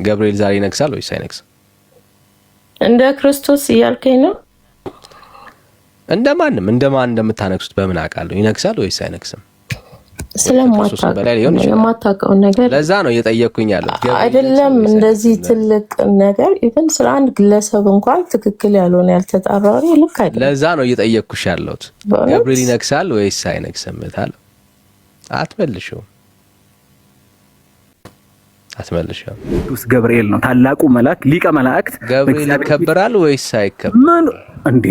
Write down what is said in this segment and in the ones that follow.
ገብርኤል ዛሬ ይነግሳል ወይስ አይነግስም? እንደ ክርስቶስ እያልከኝ ነው? እንደማንም እንደምታነግሱት በምን አውቃለሁ? ይነግሳል ወይስ አይነግስም? ስለማታውቀው ነገር ለዛ ነው እየጠየቅኩኝ ያለው። አይደለም እንደዚህ ትልቅ ነገር ኢቭን ስለ አንድ ግለሰብ እንኳን ትክክል ያልሆነ ያልተጣራ ልክ አይደለም። ለዛ ነው እየጠየቅኩሽ ያለሁት። ገብርኤል ይነግሳል ወይስ አይነግስም ታለ አትመልሽው። ቅዱስ ገብርኤል ነው ታላቁ መልአክ ሊቀ መላእክት። ገብርኤል ይከበራል ወይስ አይከበርም? ምን እንዴ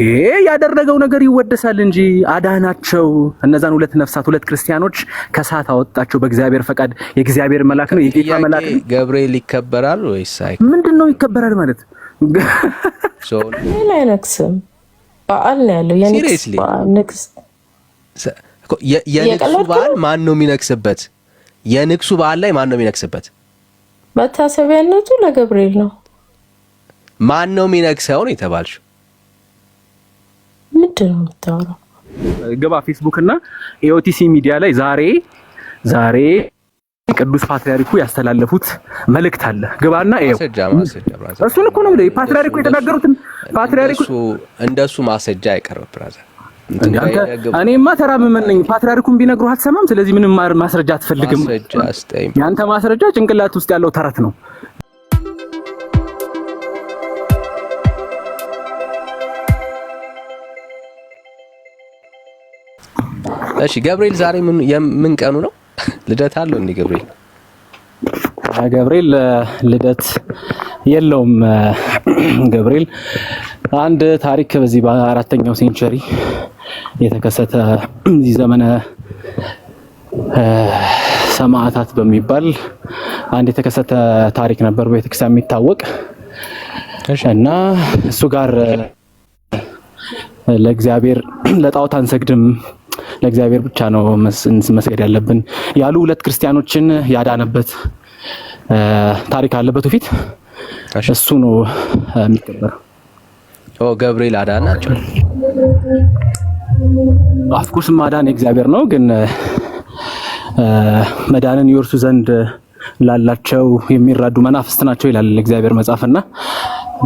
ያደረገው ነገር ይወደሳል እንጂ አዳናቸው። እነዛን ሁለት ነፍሳት ሁለት ክርስቲያኖች ከሳት አወጣቸው በእግዚአብሔር ፈቃድ። የእግዚአብሔር መልአክ ነው፣ የጌታ መልአክ ነው። ገብርኤል ይከበራል ወይስ አይከበርም? ምንድነው ይከበራል ማለት? ሌላ አይነክስም። በዓል ነው ያለው የንግስ በዓል። ንግስ የንግሱ በዓል ማን ነው የሚነክስበት? የንግሱ በዓል ላይ ማን ነው የሚነክስበት? መታሰቢያነቱ ለገብርኤል ነው። ማን ነው የሚነክሰው ነው የተባልሽው? ምንድን ነው የምታወራው? ገባ ፌስቡክ እና ኤኦቲሲ ሚዲያ ላይ ዛሬ ቅዱስ ፓትርያርኩ ያስተላለፉት መልእክት አለ። ገባና እሱን እኮ ነው ፓትርያርኩ የተናገሩትን። ፓትርያርኩ እንደሱ ማስረጃ አይቀርብ ብራዘር። እኔማ ተራምመን ነኝ። ፓትርያርኩን ቢነግሩህ አትሰማም። ስለዚህ ምንም ማስረጃ አትፈልግም። ያንተ ማስረጃ ጭንቅላት ውስጥ ያለው ተረት ነው። እሺ ገብርኤል ዛሬ ምን ቀኑ ነው? ልደት አለው እንዴ ገብርኤል? ገብርኤል ልደት የለውም። ገብርኤል አንድ ታሪክ በዚህ በ4ኛው ሴንቸሪ የተከሰተ እዚህ ዘመነ ሰማዕታት በሚባል አንድ የተከሰተ ታሪክ ነበር በቤተክርስቲያን የሚታወቅ እና እሱ ጋር ለእግዚአብሔር ለጣዖት አንሰግድም ለእግዚአብሔር ብቻ ነው መስገድ ያለብን ያሉ ሁለት ክርስቲያኖችን ያዳነበት ታሪክ አለበት ፊት እሱ ነው የሚከበረው። ገብርኤል አዳናቸው። አፍኩስ ማዳን የእግዚአብሔር ነው፣ ግን መዳንን ይወርሱ ዘንድ ላላቸው የሚራዱ መናፍስት ናቸው ይላል እግዚአብሔር መጽሐፍና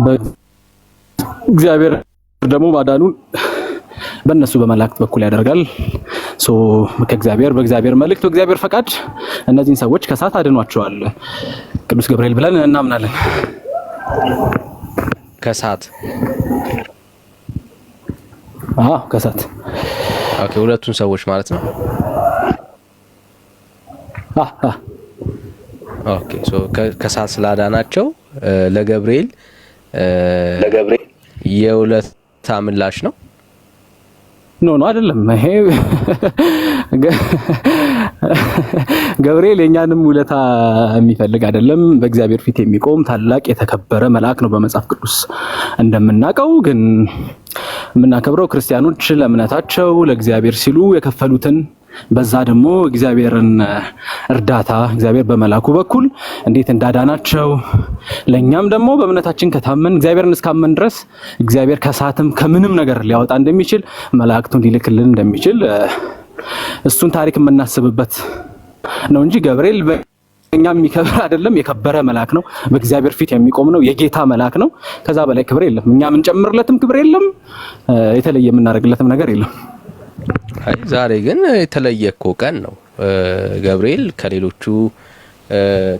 በእግዚአብሔር ደግሞ ማዳኑን በእነሱ በመላእክት በኩል ያደርጋል። በእግዚአብሔር መልእክት በእግዚአብሔር ፈቃድ እነዚህን ሰዎች ከሳት አድኗቸዋል ቅዱስ ገብርኤል ብለን እናምናለን። ከሳት ከሳት ኦኬ፣ ሁለቱን ሰዎች ማለት ነው። ኦኬ ከሳት ስላዳናቸው ለገብርኤል የውለታ ምላሽ ነው። ኖ አይደለም። ይሄ ገብርኤል የኛንም ውለታ የሚፈልግ አይደለም። በእግዚአብሔር ፊት የሚቆም ታላቅ የተከበረ መልአክ ነው በመጽሐፍ ቅዱስ እንደምናውቀው። ግን የምናከብረው ክርስቲያኖች ለእምነታቸው ለእግዚአብሔር ሲሉ የከፈሉትን በዛ ደግሞ እግዚአብሔርን እርዳታ እግዚአብሔር በመላኩ በኩል እንዴት እንዳዳናቸው ለኛም ደግሞ በእምነታችን ከታመን እግዚአብሔርን እስካመን ድረስ እግዚአብሔር ከሳትም ከምንም ነገር ሊያወጣ እንደሚችል መላእክቱን ሊልክልን እንደሚችል እሱን ታሪክ የምናስብበት ነው እንጂ ገብርኤል በእኛም የሚከበር አይደለም። የከበረ መልአክ ነው፣ በእግዚአብሔር ፊት የሚቆም ነው፣ የጌታ መልአክ ነው። ከዛ በላይ ክብር የለም። እኛ የምንጨምርለትም ክብር የለም፣ የተለየ የምናደርግለትም ነገር የለም። ዛሬ ግን የተለየ እኮ ቀን ነው። ገብርኤል ከሌሎቹ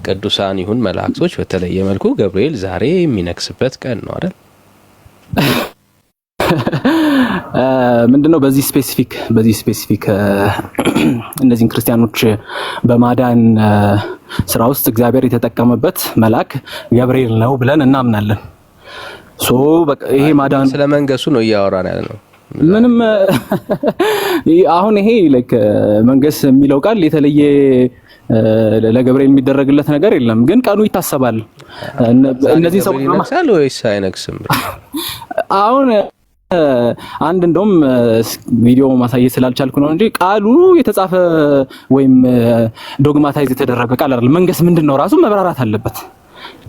ቅዱሳን ይሁን መላእክቶች በተለየ መልኩ ገብርኤል ዛሬ የሚነክስበት ቀን ነው አይደል? ምንድነው በዚህ ስፔሲፊክ እነዚህን ክርስቲያኖች በማዳን ስራ ውስጥ እግዚአብሔር የተጠቀመበት መልአክ ገብርኤል ነው ብለን እናምናለን። ይሄ ማዳን ስለመንገሱ ነው እያወራን ያለ ነው። ምንም አሁን ይሄ መንገስ የሚለው ቃል የተለየ ለገብርኤል የሚደረግለት ነገር የለም፣ ግን ቀኑ ይታሰባል። እነዚህ ሰው ይነክሳል ወይስ አይነክስም? አሁን አንድ እንደውም ቪዲዮ ማሳየት ስላልቻልኩ ነው እንጂ ቃሉ የተጻፈ ወይም ዶግማታይዝ የተደረገ ቃል አይደለም። መንገስ ምንድነው ራሱ መብራራት አለበት።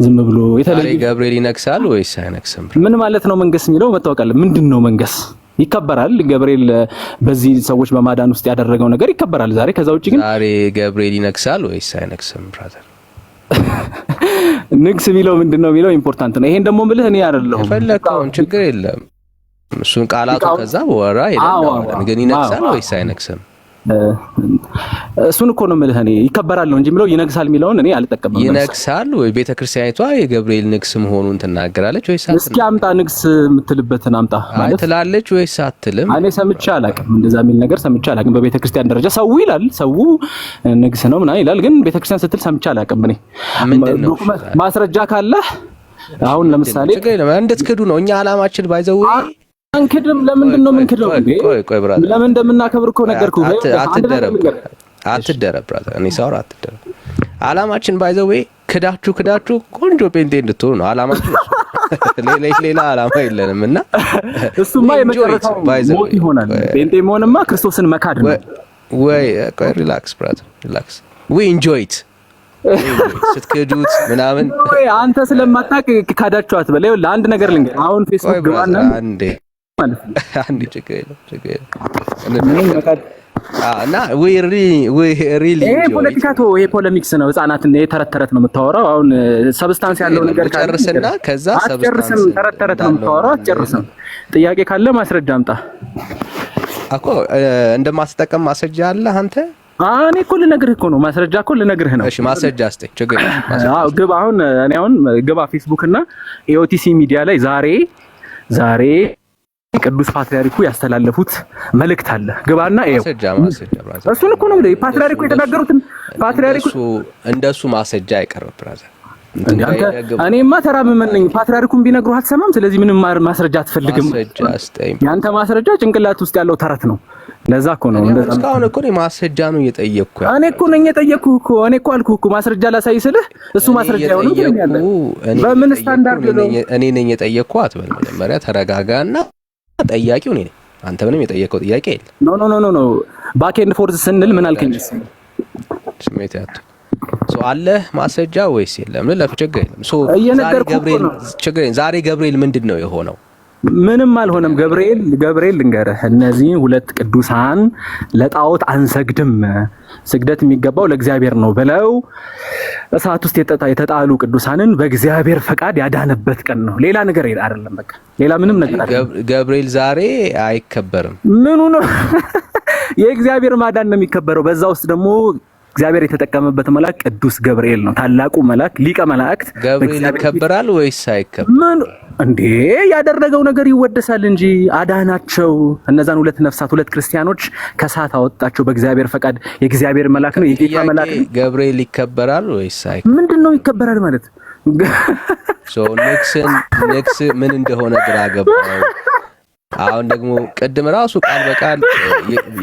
ዝም ብሎ የተለየ ገብርኤል ይነክሳል ወይስ አይነክስም ምን ማለት ነው? መንገስ የሚለው መታወቅ አለ። ምንድነው መንገስ? ይከበራል። ገብርኤል በዚህ ሰዎች በማዳን ውስጥ ያደረገው ነገር ይከበራል ዛሬ። ከዛ ውጪ ግን ዛሬ ገብርኤል ይነክሳል ወይስ አይነክስም ብራዘር? ንግስ የሚለው ምንድነው የሚለው ኢምፖርታንት ነው። ይሄን ደግሞ ምልህ እኔ አይደለሁም የፈለከውን ችግር የለም እሱን ቃላቱ ከዛ በወራ ይላል ግን ይነግሳል ወይስ አይነግስም እሱን እኮ ነው የምልህ እኔ ይከበራል ነው እንጂ የሚለው ይነግሳል የሚለውን እኔ አልጠቀምም። ይነግሳል ወይ ቤተክርስቲያኒቷ የገብርኤል ንግስ መሆኑን ትናገራለች ወይስ አትልም? እስኪ አምጣ ንግስ የምትልበትን አምጣ ማለት ትላለች ወይስ አትልም? እኔ ሰምቼ አላውቅም፣ እንደዛ የሚል ነገር ሰምቼ አላውቅም። በቤተክርስቲያን ደረጃ ሰው ይላል፣ ሰው ንግስ ነው ምናምን ይላል፣ ግን ቤተክርስቲያን ስትል ሰምቼ አላውቅም። እኔ ምንድነው ማስረጃ ካለ አሁን ለምሳሌ እንድትክዱ ነው እኛ አላማችን ባይዘው አንክድም። ለምንድን ነው የምንክደው? ቆይ ብራዘር ለምን እንደምናከብር እኮ ነገርኩህ። አትደረብ ብራዘር፣ እኔ ሳወራ አትደረብ። አላማችን ባይዘው ክዳችሁ ቆንጆ ጴንጤ እንድትሆኑ ነው አላማችን። ሌላ አላማ የለንም እና እሱማ የመጨረሻው ሞት ይሆናል። ጴንጤ መሆንማ ክርስቶስን መካድ ነው። ወይ ቆይ ሪላክስ ብራዘር ሪላክስ። we enjoy it ስትከዱት ምናምን አንተ ስለማታውቅ ካዳችሁ አትበል። ይኸውልህ አንድ ነገር ልንገርህ። አሁን ፌስቡክ ግባና አንዴ ችግር የለም እና we really ይሄ ፖለቲካ ነው፣ ይሄ ፖለሚክስ ነው። ህፃናትን ተረት ነው የምታወራው። አሁን ሰብስታንስ ያለው ነገር ጨርስና ከዛ ሰብስታንስ ተረት ነው የምታወራው። አትጨርስም። ጥያቄ ካለ ማስረጃ አምጣ እኮ እንደማትጠቀም ማስረጃ አለ አንተ። እኔ እኮ ልነግርህ እኮ ነው፣ ማስረጃ እኮ ልነግርህ ነው። እሺ ማስረጃ አስጠኝ ችግር አዎ ግባ። አሁን ግባ ፌስቡክ እና ኤኦቲሲ ሚዲያ ላይ ዛሬ ቅዱስ ፓትርያርኩ ያስተላለፉት መልእክት አለ። ግባና ማስረጃ እሱን እኮ ነው ፓትርያርኩ የተናገሩትን። ፓትርያርኩ እንደሱ ማስረጃ አይቀርብ ብራዘር። እኔማ ተራምመን ነኝ። ፓትርያርኩን ቢነግሩህ አትሰማም። ስለዚህ ምንም ማስረጃ አትፈልግም። ማስረጃ አስጠኝ። ያንተ ማስረጃ ጭንቅላት ውስጥ ያለው ተረት ነው። ለዛ እኮ ነው እንደዛ። እስካሁን እኮ ነው ማስረጃ ነው እየጠየቅኩ ያለው። እኔ እኮ ነኝ የጠየቅኩህ እኮ። እኔ እኮ አልኩህ እኮ ማስረጃ ላሳይ ስልህ እሱ ማስረጃ አይሆንም ትለኛለህ። በምን ስታንዳርድ ነው? እኔ ነኝ የጠየቅኩህ አትበል። መጀመሪያ ተረጋጋና ጠያቂው እኔ ነኝ። አንተ ምንም የጠየቀው ጥያቄ የለም። ኖ ባክ ኤንድ ፎርዝ ስንል ምን አልከኝ? ስሜት ያት አለ ማስረጃ ወይስ የለም? ለፍችግር የለም። ዛሬ ገብርኤል ምንድነው የሆነው? ምንም አልሆነም። ገብርኤል ልንገርህ፣ እነዚህ ሁለት ቅዱሳን ለጣዖት አንሰግድም፣ ስግደት የሚገባው ለእግዚአብሔር ነው ብለው እሳት ውስጥ የተጣሉ ቅዱሳንን በእግዚአብሔር ፈቃድ ያዳነበት ቀን ነው። ሌላ ነገር አይደለም። በቃ ሌላ ምንም ነገር አይደለም። ገብርኤል ዛሬ አይከበርም። ምኑ ነው? የእግዚአብሔር ማዳን ነው የሚከበረው። በዛ ውስጥ ደግሞ እግዚአብሔር የተጠቀመበት መልአክ ቅዱስ ገብርኤል ነው። ታላቁ መልአክ ሊቀ መላእክት ገብርኤል ይከበራል ወይስ አይከበርም? ምን እንዴ ያደረገው ነገር ይወደሳል እንጂ አዳናቸው። እነዛን ሁለት ነፍሳት ሁለት ክርስቲያኖች ከሳት አወጣቸው በእግዚአብሔር ፈቃድ። የእግዚአብሔር መልአክ ነው፣ የጌታ መልአክ ነው። ገብርኤል ይከበራል ወይስ አይከበርም? ምንድነው ይከበራል ማለት? ንግስ ምን እንደሆነ ግራ ገባው። አሁን ደግሞ ቅድም ራሱ ቃል በቃል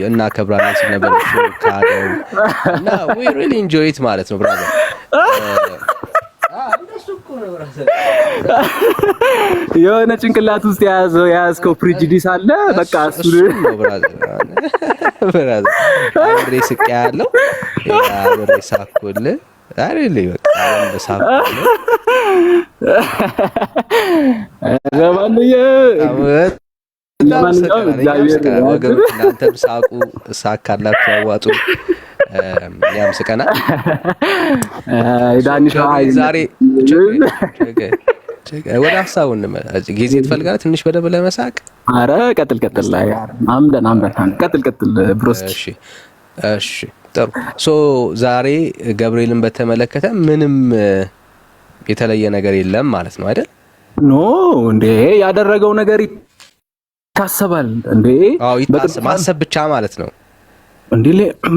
እናከብራለን ሲል ነበር እሱ ካደው እና we really enjoy it ማለት ነው ብራዘር። እንደሱ እኮ ነው ብራዘር። የሆነ ጭንቅላት ውስጥ የያዝከው ፕሪጁዲስ አለ። በቃ እሱ ነው ብራዘር። አብሬ ስቅ ያለው አብሬ ሳኩል አይደል? በቃ እንደሳኩል ለማንኛውም እግዚአብሔር ወገኖች እናንተም ሳቁ፣ ሳካላችሁ፣ አዋጡ። ያም ስቀና ዳንሻ ዛሬ ወደ ሀሳቡ ጊዜ ትፈልጋለህ ትንሽ በደብ ለመሳቅ? አረ ቀጥል ላይ አምደን ቀጥል ብሮስ። እሺ ጥሩ። ዛሬ ገብርኤልን በተመለከተ ምንም የተለየ ነገር የለም ማለት ነው አይደል? ኖ እንዴ ያደረገው ነገር ይታሰባል እንዴ? ማሰብ ብቻ ማለት ነው እንዴ?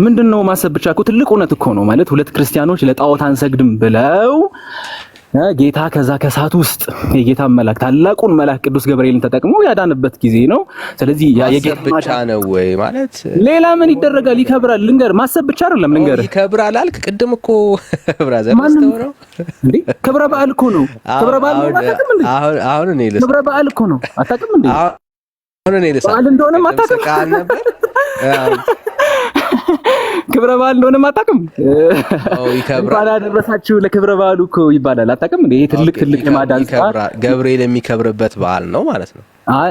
ምንድነው ማሰብ ብቻ? እኮ ትልቅ እውነት እኮ ነው ማለት። ሁለት ክርስቲያኖች ለጣዖት አንሰግድም ብለው ጌታ ከዛ ከሳት ውስጥ የጌታ መልአክ ታላቁን መልአክ ቅዱስ ገብርኤልን ተጠቅሞ ያዳነበት ጊዜ ነው። ስለዚህ የጌታ ብቻ ነው ወይ ማለት? ሌላ ምን ይደረጋል? ይከብራል። ልንገር፣ ማሰብ ብቻ አይደለም። ልንገር፣ ይከብራል አልክ ቅድም እኮ ብራዘር ነው እንዴ? ክብረ በዓል እኮ ነው። ክብረ በዓል ነው። አታውቅም እንዴ? አሁን እኔ ልስ ክብረ በዓል እኮ ነው። አታውቅም እንዴ? አሁን እኔ ልስ በዓል እንደሆነ አታውቅም ነበር። ክብረ በዓል እንደሆነ አታውቅም? እንኳን አደረሳችሁ ለክብረ በዓሉ እኮ ይባላል። አታውቅም እንዴ? ይሄ ትልቅ የማዳን ገብርኤል የሚከብርበት በዓል ነው ማለት ነው።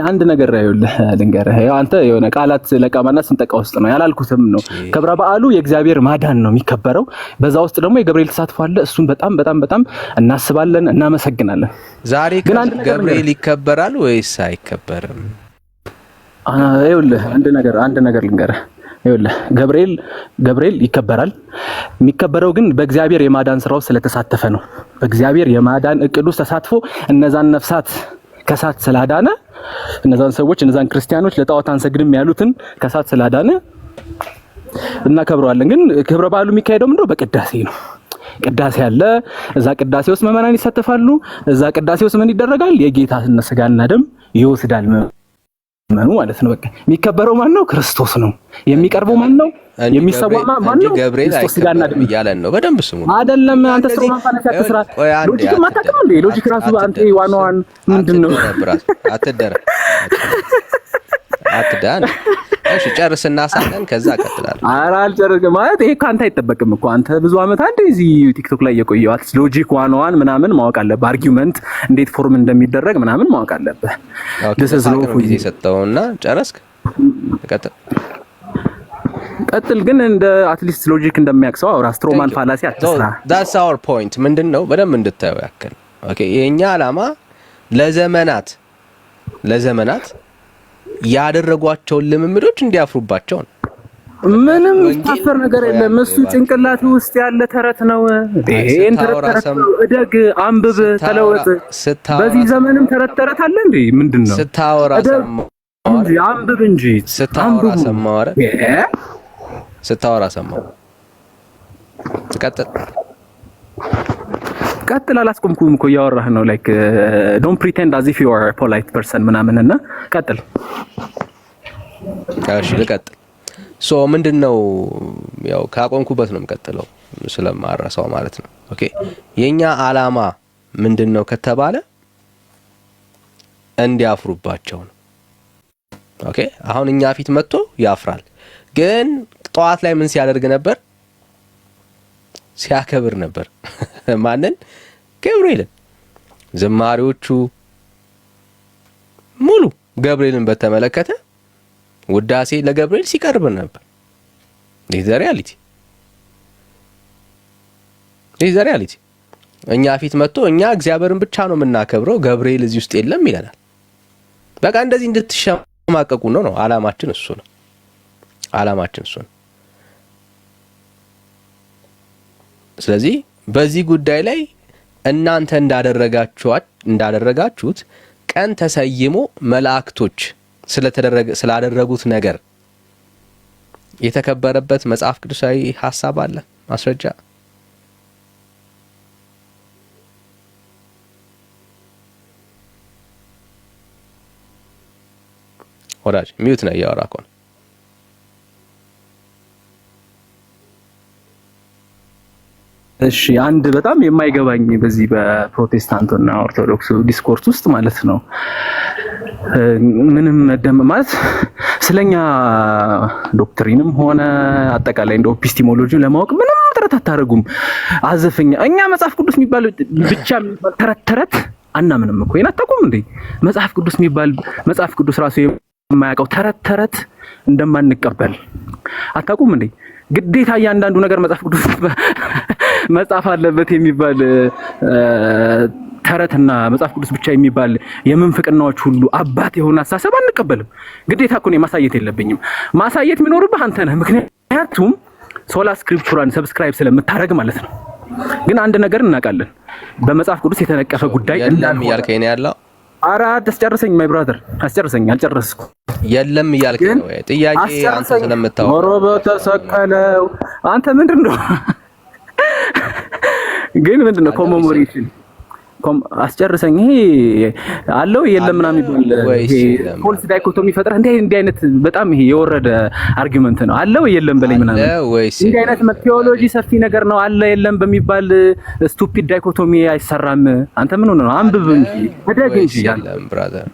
አንድ ነገር ይኸውልህ ልንገርህ። ያው አንተ የሆነ ቃላት ለቃማና ስንጠቃ ውስጥ ነው ያላልኩትም ነው። ክብረ በዓሉ የእግዚአብሔር ማዳን ነው የሚከበረው። በዛ ውስጥ ደግሞ የገብርኤል ተሳትፎ አለ። እሱን በጣም እናስባለን፣ እናመሰግናለን። ዛሬ ገብርኤል ይከበራል ወይስ አይከበርም? ይኸውልህ አንድ ነገር ልንገርህ። ይኸውልህ ገብርኤል ይከበራል። የሚከበረው ግን በእግዚአብሔር የማዳን ስራው ስለተሳተፈ ነው። በእግዚአብሔር የማዳን እቅዱ ተሳትፎ እነዛን ነፍሳት ከሳት ስላዳነ፣ እነዛን ሰዎች እነዛን ክርስቲያኖች ለጣዖት አንሰግድም ያሉትን ከሳት ስላዳነ እናከብረዋለን። ግን ክብረ በዓሉ የሚካሄደው ምንድነው? በቅዳሴ ነው። ቅዳሴ አለ። እዛ ቅዳሴ ውስጥ ምዕመናን ይሳተፋሉ። እዛ ቅዳሴ ውስጥ ምን ይደረጋል? የጌታን ስጋና ደም ይወስዳል መኑ ማለት ነው። በቃ የሚከበረው ማን ነው? ክርስቶስ ነው። የሚቀርበው ማን ነው? የሚሰዋው ማን ነው? ክርስቶስ ስጋና ደም እያለን ነው። በደንብ ስሙ። አይደለም አንተ ሰው ማፋለስ ያከስራ ሎጂክ ማታከም እንዴ? ሎጂክ ራሱ አንተ ዋናዋን ምንድነው? አትዳን። እሺ ጨርስና ሳለን ከዛ ቀጥላለሁ። ኧረ አልጨርስም ማለት ይሄ ካንተ አይጠበቅም እኮ አንተ ብዙ አመት አንዴ እዚህ ቲክቶክ ላይ የቆየው ሎጂክ ዋናዋን ምናምን ማወቅ አለብህ። አርጊውመንት እንዴት ፎርም እንደሚደረግ ምናምን ማወቅ አለብህ። this is low ጊዜ ሰጠውና ጨረስክ? ቀጥል ግን እንደ አትሊስት ሎጂክ እንደሚያክሰው አውራ ስትሮማን ፋላሲ አትስራ። that's our point ምንድነው? በደንብ እንድታዩ ያክል ኦኬ። የኛ ዓላማ ለዘመናት ያደረጓቸውን ልምምዶች እንዲያፍሩባቸው ነው። ምንም ታፈር ነገር የለም። እሱ ጭንቅላት ውስጥ ያለ ተረት ነው። ይሄን ተረት እደግ፣ አንብብ፣ ተለወጥ። በዚህ ዘመንም ተረት አለ እንዴ? ምንድነው? ስታወራ ሰማው እንጂ አንብብ እንጂ ስታወራ ሰማው። ቀጥል አላስቆምኩም እኮ እያወራህ ነው። ላይክ ዶንት ፕሪቴንድ አዝ ኢፍ ዩ አር ፖላይት ፐርሰን ምናምን እና ቀጥል። እሺ ልቀጥል። ሶ ምንድነው ያው ካቆምኩበት ነው የምቀጥለው ስለማረሳው ማለት ነው። ኦኬ የኛ ዓላማ ምንድነው ከተባለ እንዲያፍሩባቸው ነው። ኦኬ አሁን እኛ ፊት መጥቶ ያፍራል። ግን ጧት ላይ ምን ሲያደርግ ነበር? ሲያከብር ነበር። ማንን? ገብርኤልን። ዝማሬዎቹ ሙሉ ገብርኤልን በተመለከተ ውዳሴ ለገብርኤል ሲቀርብ ነበር። this is the reality እኛ ፊት መጥቶ እኛ እግዚአብሔርን ብቻ ነው የምናከብረው ገብርኤል እዚህ ውስጥ የለም ይለናል። በቃ እንደዚህ እንድትሸማቀቁ ነው ዓላማችን እሱ ነው። ስለዚህ በዚህ ጉዳይ ላይ እናንተ እንዳደረጋችሁት ቀን ተሰይሞ መላእክቶች ስላደረጉት ነገር የተከበረበት መጽሐፍ ቅዱሳዊ ሐሳብ አለ፣ ማስረጃ። ወዳጅ ሚውት ነው ያወራኮ። እሺ አንድ በጣም የማይገባኝ በዚህ በፕሮቴስታንቱና ኦርቶዶክሱ ዲስኮርስ ውስጥ ማለት ነው ምንም ማለት ስለኛ ዶክትሪንም ሆነ አጠቃላይ እንደ ኦፒስቲሞሎጂ ለማወቅ ምንም ጥረት አታደርጉም። አዘፈኛ እኛ መጽሐፍ ቅዱስ የሚባል ብቻ ተረት አናምንም እኮ ይናታቁም እንዴ? መጽሐፍ ቅዱስ ራሱ የማያውቀው ተረት እንደማንቀበል አታቁም እንዴ? ግዴታ እያንዳንዱ ነገር መጽሐፍ ቅዱስ መጽሐፍ አለበት የሚባል ተረትና መጽሐፍ ቅዱስ ብቻ የሚባል የምንፍቅናዎች ሁሉ አባት የሆነ አሳሰብ አንቀበልም። ግዴታ እኮ ነው ማሳየት የለብኝም። ማሳየት የሚኖርብህ አንተ ነህ። ምክንያቱም ሶላ ስክሪፕቹራን ሰብስክራይብ ስለምታረግ ማለት ነው። ግን አንድ ነገር እናውቃለን፣ በመጽሐፍ ቅዱስ የተነቀፈ ጉዳይ የለም እያልከኝ ነው ያለው። ኧረ አስጨርሰኝ ማይ ብራዘር፣ አስጨርሰኝ። አልጨረስኩም። የለም እያልከኝ ነው። ጥያቄ አንተ ስለምታወራ ሞሮበ ተሰቀለው አንተ ምንድነው? ግን ምንድነው ኮሜሞሬሽን አስጨርሰኝ። ይሄ አለው የለም ምናምን ይባል ይሄ ፖሊስ ዳይኮቶሚ ፈጥራ እንዲህ አይነት በጣም ይሄ የወረደ አርጊመንት ነው። አለው የለም በላይ ምናምን እንዲህ አይነት ቴዎሎጂ ሰፊ ነገር ነው። አለ የለም በሚባል ስቱፒድ ዳይኮቶሚ አይሰራም። አንተ ምን ሆነ ነው? አንብብ እንጂ አደግ እንጂ የለም ብራዘር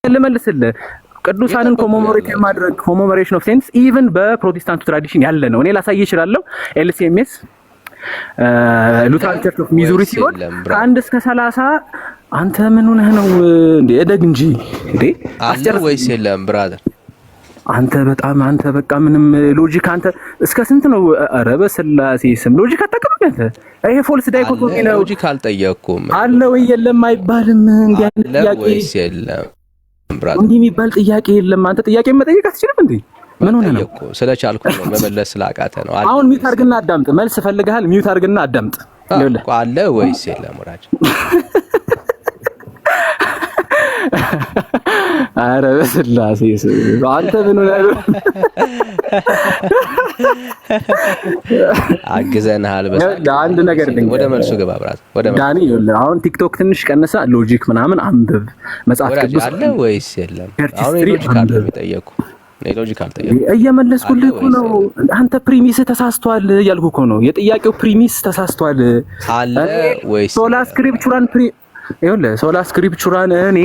ልመልስልህ። ቅዱሳንን ኮሜሞሬት ማድረግ ኮሜሞሬሽን ኦፍ ሴንትስ ኢቭን በፕሮቴስታንቱ ትራዲሽን ያለ ነው። እኔ ላሳይ እችላለሁ። ኤልሲኤምኤስ ሉተራን ቸርች ኦፍ ሚዙሪ ሲሆን ከ1 እስከ 30 አንተ ምን ሆነህ ነው እንዴ? እደግ እንጂ እንዴ! አለ ወይስ የለም ብራዘር? አንተ በቃ ምንም ሎጂክ አንተ እስከ ስንት ነው? ኧረ በስላሴ ስም ሎጂክ አታውቅም አንተ። ይሄ ፎልስ ዳይኮቶሚ ነው። ሎጂክ አልጠየቅኩም። አለ ወይ የለም አይባልም። እንዴ አንተ ጥያቄ ወይስ የለም ብራዘር? እንዲህ የሚባል ጥያቄ የለም። አንተ ጥያቄ መጠየቅ አትችልም እንዴ? ምን ሆነህ ነው? ስለቻልኩ ነው መመለስ ስላቃተ ነው። አሁን ሚውት አድርግና አዳምጥ። መልስ ፈልገሃል? ሚውት አድርግና አዳምጥ። አለ ወይስ የለም ወራጅ? አረ በስላሴ አንተ ምን ሆነህ ነው? አግዘንሃል። አንድ ነገር ወደ መልሱ ግባ ብራዘር። ወደ መልሱ ዳኒ አሁን ቲክቶክ ትንሽ ቀነሳ። ሎጂክ ምናምን አንብብ። መጽሐፍ ቅዱስ አለ ወይስ የለም? አሁን ሎጂክ አለ የሚጠየቁ ሎጂክ አልጠየቁ እየመለስኩልህ እኮ ነው። አንተ ፕሪሚስ ተሳስቷል እያልኩህ እኮ ነው። የጥያቄው ፕሪሚስ ተሳስቷል። አለ ወይስ ሶላ ስክሪፕቹራን ሶላ ስክሪፕቹራን እኔ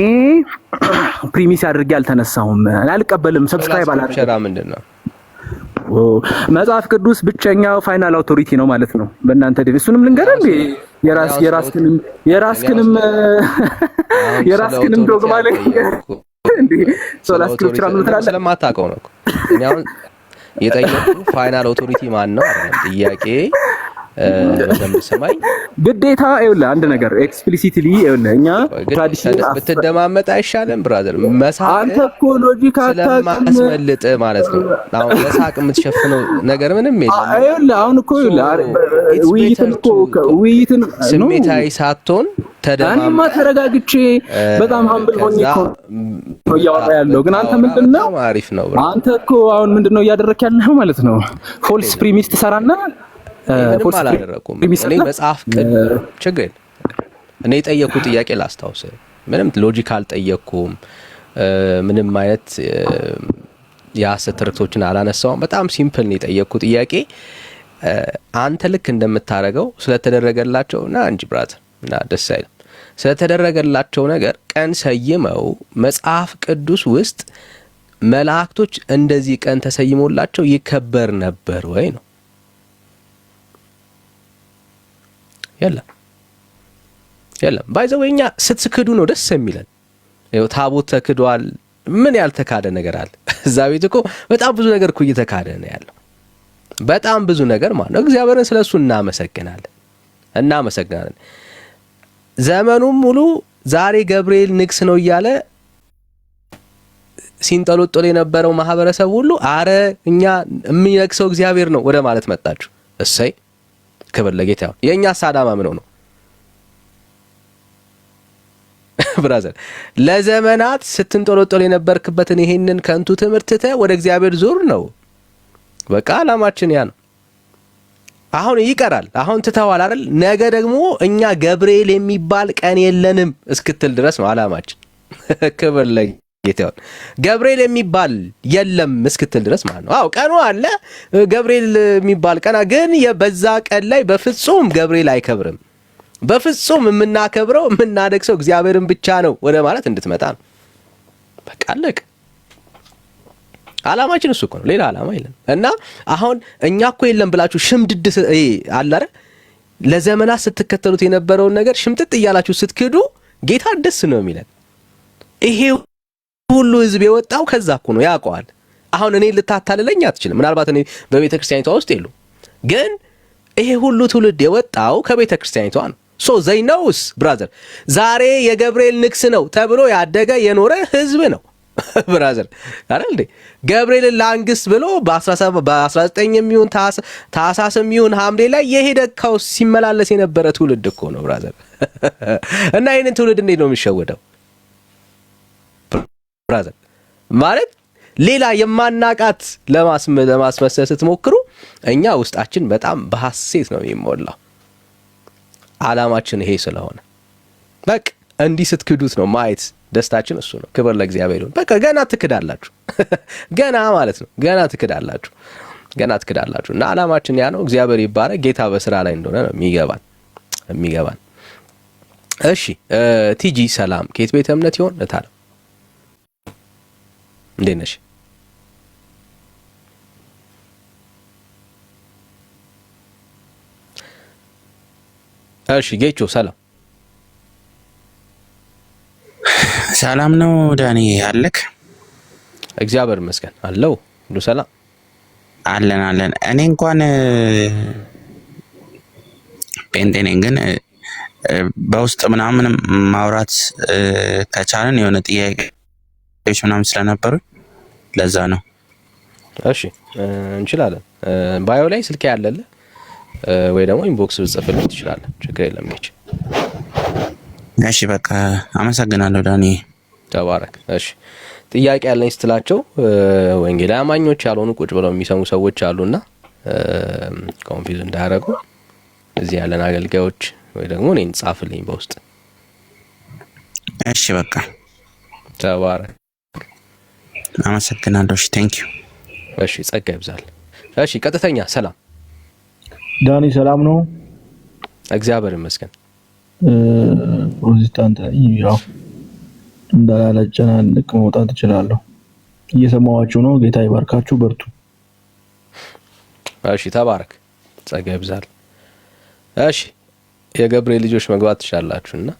ፕሪሚስ አድርጌ አልተነሳሁም። አልቀበልም። ሰብስክራይብ አላደረግም። ምንድነው? መጽሐፍ ቅዱስ ብቸኛው ፋይናል አውቶሪቲ ነው ማለት ነው በእናንተ ዲቪ። እሱንም ልንገርህ እንዴ የራስክንም ዶግማ እንዴ ሶላ ስክሪፕቹራን ምን ትላለህ? ስለማታውቀው ነው እኮ እኔ አሁን የጠየቁ ፋይናል አውቶሪቲ ማን ነው አይደለም ጥያቄ። በደንብ ስማኝ። ግዴታ ይኸውልህ አንድ ነገር ኤክስፕሊሲትሊ ይኸውልህ እኛ ትራዲሽን ብትደማመጥ አይሻልም ብራዘር? መሳቅ አንተ እኮ ሎጂክ አታስመልጥ ማለት ነው። አሁን መሳቅ የምትሸፍነው ነገር ምንም የለም። ይኸውልህ አሁን እኮ ውይይትን ስሜታዊ ሳትሆን እኔማ ተረጋግቼ በጣም ሀምብል ሆኜ እኮ ነው እያወራ ያለው። ግን አንተ ምንድነው አሪፍ ነው። አንተ እኮ አሁን ምንድነው እያደረክ ያለኸው ማለት ነው? ፎልስ ፕሪሚስ ትሰራና ምንም አላደረኩም። እኔ መጽሐፍ ችግር የለም። እኔ የጠየኩት ጥያቄ ላስታውስ። ምንም ሎጂክ አልጠየኩም። ምንም አይነት የሐሰት ትርክቶችን አላነሳውም። በጣም ሲምፕል ነው የጠየኩት ጥያቄ። አንተ ልክ እንደምታረገው ስለተደረገላቸው እና እንጂ ብራዘር እና ደስ አይልም። ስለተደረገላቸው ነገር ቀን ሰይመው መጽሐፍ ቅዱስ ውስጥ መላእክቶች እንደዚህ ቀን ተሰይሞላቸው ይከበር ነበር ወይ ነው? የለም ባይዘው እኛ ስትክዱ ነው ደስ የሚለን። ይኸው ታቦት ተክዷል። ምን ያልተካደ ነገር አለ? እዛ ቤት እኮ በጣም ብዙ ነገር እኮ እየተካደ ነው ያለው። በጣም ብዙ ነገር ማለት ነው። እግዚአብሔርን ስለሱ እናመሰግናለን። ዘመኑም ሙሉ ዛሬ ገብርኤል ንግስ ነው እያለ ሲንጠሎጠል የነበረው ማህበረሰብ ሁሉ አረ እኛ የሚነግሰው እግዚአብሔር ነው ወደ ማለት መጣችሁ። እሰይ ክብር ለጌታ። የኛ ሳዳማ ምን ነው ብራዘር? ለዘመናት ስትንጠሎጠል የነበርክበትን ይሄንን ከንቱ ትምህርት ወደ እግዚአብሔር ዙር ነው። በቃ አላማችን ያ ነው። አሁን ይቀራል። አሁን ትተዋል አይደል? ነገ ደግሞ እኛ ገብርኤል የሚባል ቀን የለንም እስክትል ድረስ ነው አላማችን። ክብር ለጌታ። ገብርኤል የሚባል የለም እስክትል ድረስ ማለት ነው። አዎ ቀኑ አለ ገብርኤል የሚባል ቀን፣ ግን በዛ ቀን ላይ በፍጹም ገብርኤል አይከብርም። በፍጹም የምናከብረው የምናደግሰው እግዚአብሔርን ብቻ ነው ወደ ማለት እንድትመጣ ነው። በቃ አለቀ። አላማችን እሱ እኮ ነው። ሌላ አላማ የለም። እና አሁን እኛ እኮ የለም ብላችሁ ሽምድድ አለ አይደል? ለዘመናት ስትከተሉት የነበረውን ነገር ሽምጥጥ እያላችሁ ስትክዱ ጌታ ደስ ነው የሚለን። ይሄ ሁሉ ህዝብ የወጣው ከዛ እኮ ነው፣ ያውቀዋል። አሁን እኔ ልታታልለኝ አትችልም። ምናልባት እኔ በቤተ ክርስቲያኒቷ ውስጥ የሉ፣ ግን ይሄ ሁሉ ትውልድ የወጣው ከቤተ ክርስቲያኒቷ ነው። ሶ ዘይ ነውስ ብራዘር፣ ዛሬ የገብርኤል ንግስ ነው ተብሎ ያደገ የኖረ ህዝብ ነው ብራዘር አይደል እንዴ? ገብርኤልን ላንግስ ብሎ በ19 የሚሆን ታህሳስ የሚሆን ሐምሌ ላይ የሄደካው ሲመላለስ የነበረ ትውልድ እኮ ነው ብራዘር። እና ይሄንን ትውልድ እንዴት ነው የሚሸወደው ብራዘር? ማለት ሌላ የማናቃት ለማስመሰል ስትሞክሩ እኛ ውስጣችን በጣም በሐሴት ነው የሚሞላው። አላማችን ይሄ ስለሆነ በቃ እንዲህ ስትክዱት ነው ማየት ደስታችን እሱ ነው። ክብር ለእግዚአብሔር ይሁን። በቃ ገና ትክዳላችሁ። ገና ማለት ነው ገና ትክዳላችሁ። እና አላማችን ያ ነው። እግዚአብሔር ይባረክ። ጌታ በስራ ላይ እንደሆነ ነው የሚገባን። እሺ ቲጂ ሰላም፣ ከየት ቤተ እምነት ይሆን እታለም? እንዴት ነሽ? እሺ ጌቾ ሰላም ሰላም ነው ዳኒ አለክ? እግዚአብሔር ይመስገን አለው። ሁሉ ሰላም አለን። እኔ እንኳን ጴንጤ ነኝ፣ ግን በውስጥ ምናምን ማውራት ከቻለን የሆነ ጥያቄዎች ምናምን ስለነበሩ ለዛ ነው። እሺ እንችላለን። ባዮ ላይ ስልክ ያለለ ወይ ደግሞ ኢንቦክስ ብጽፍልኝ ትችላለህ። ችግር የለም። እሺ በቃ አመሰግናለሁ ዳኒ። ተባረክ። እሺ ጥያቄ ያለኝ ስትላቸው ወንጌል አማኞች ያልሆኑ ቁጭ ብለው የሚሰሙ ሰዎች አሉና ኮንፊውዝ እንዳያደርጉ እዚህ ያለን አገልጋዮች ወይ ደግሞ እኔን ጻፍልኝ በውስጥ። እሺ በቃ ተባረክ። አመሰግናለሁ። እሺ ቴንክ ዩ። እሺ ጸጋ ይብዛል። እሺ ቀጥተኛ ሰላም ዳኒ ሰላም ነው? እግዚአብሔር ይመስገን። ፕሮቴስታንት ያው እንዳላለጨናንቅ መውጣት እችላለሁ። እየሰማዋችሁ ነው። ጌታ ይባርካችሁ፣ በርቱ። እሺ ተባረክ፣ ጸጋ ይብዛል። እሺ የገብርኤል ልጆች መግባት ትችላላችሁና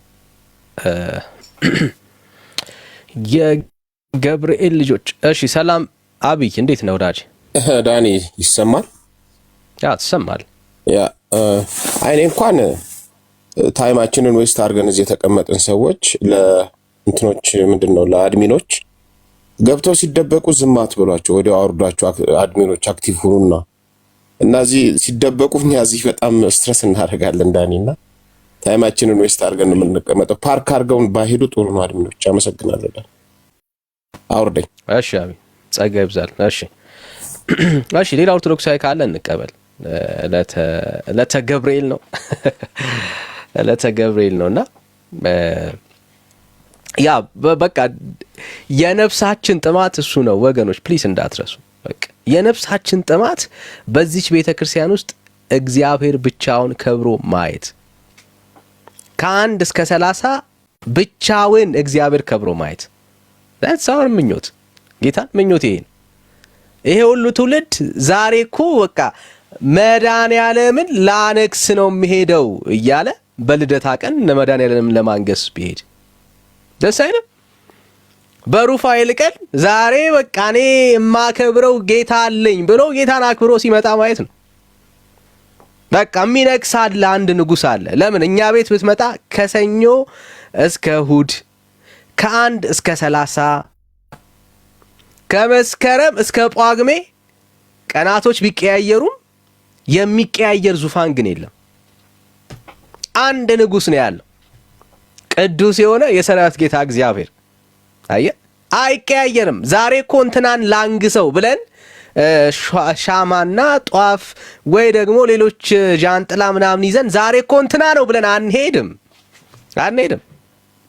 የገብርኤል ልጆች። እሺ ሰላም አብይ፣ እንዴት ነው ወዳጅ? ዳኒ ይሰማል? ያ ትሰማል። ያ አይኔ እንኳን ታይማችንን ዌስት አድርገን እዚህ የተቀመጥን ሰዎች ለእንትኖች ምንድነው ለአድሚኖች ገብተው ሲደበቁ ዝም አትበሏቸው፣ ወዲያው አውርዷቸው። አድሚኖች አክቲቭ ሁኑና እና እዚህ ሲደበቁ እኛ እዚህ በጣም ስትረስ እናደርጋለን ዳኒና ታይማችንን ዌስት አድርገን የምንቀመጠው። ፓርክ አድርገውን ባሄዱ ጥሩ ነው አድሚኖች። አመሰግናለሁ ዳኒ። አውርደኝ። እሺ አብይ ጸጋ ይብዛል። እሺ ሌላ ኦርቶዶክሳዊ ካለ እንቀበል። ለተገብርኤል ነው ለተገብርኤል ነውና ያ በቃ የነፍሳችን ጥማት እሱ ነው ወገኖች፣ ፕሊስ እንዳትረሱ። በቃ የነፍሳችን ጥማት በዚች ቤተክርስቲያን ውስጥ እግዚአብሔር ብቻውን ከብሮ ማየት፣ ከ1 እስከ 30 ብቻውን እግዚአብሔር ከብሮ ማየት። that's our ምኞት፣ ጌታ ምኞት ይሄ ሁሉ ትውልድ ዛሬ እኮ በቃ መድኃኒዓለምን ላነግስ ነው የሚሄደው እያለ በልደታ ቀን መድኃኒዓለምን ለማንገስ ቢሄድ ደስ አይልም? በሩፋኤል ቀን ዛሬ በቃ እኔ የማከብረው ጌታ አለኝ ብሎ ጌታን አክብሮ ሲመጣ ማየት ነው። በቃ የሚነግስ አለ፣ አንድ ንጉሥ አለ። ለምን እኛ ቤት ብትመጣ ከሰኞ እስከ እሁድ ከ1 እስከ 30 ከመስከረም እስከ ጳጉሜ ቀናቶች ቢቀያየሩም የሚቀያየር ዙፋን ግን የለም። አንድ ንጉሥ ነው ያለው፣ ቅዱስ የሆነ የሰራዊት ጌታ እግዚአብሔር። አየህ አይቀያየርም። ዛሬ እኮ እንትናን ላንግሰው ብለን ሻማና ጧፍ ወይ ደግሞ ሌሎች ጃንጥላ ምናምን ይዘን ዛሬ እኮ እንትና ነው ብለን አንሄድም።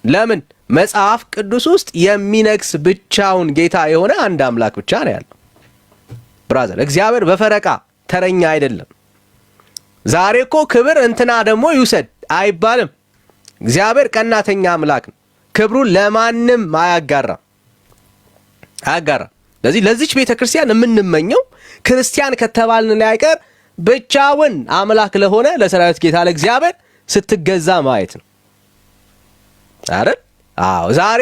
ለምን? መጽሐፍ ቅዱስ ውስጥ የሚነግስ ብቻውን ጌታ የሆነ አንድ አምላክ ብቻ ነው ያለው። ብራዘር እግዚአብሔር በፈረቃ ተረኛ አይደለም። ዛሬ እኮ ክብር እንትና ደግሞ ይውሰድ አይባልም። እግዚአብሔር ቀናተኛ አምላክ ነው። ክብሩን ለማንም አያጋራም። ስለዚህ ለዚች ቤተክርስቲያን የምንመኘው ክርስቲያን ከተባልን ላይ አይቀር ብቻውን አምላክ ለሆነ ለሰራዊት ጌታ ለእግዚአብሔር ስትገዛ ማየት ነው አይደል? አዎ ዛሬ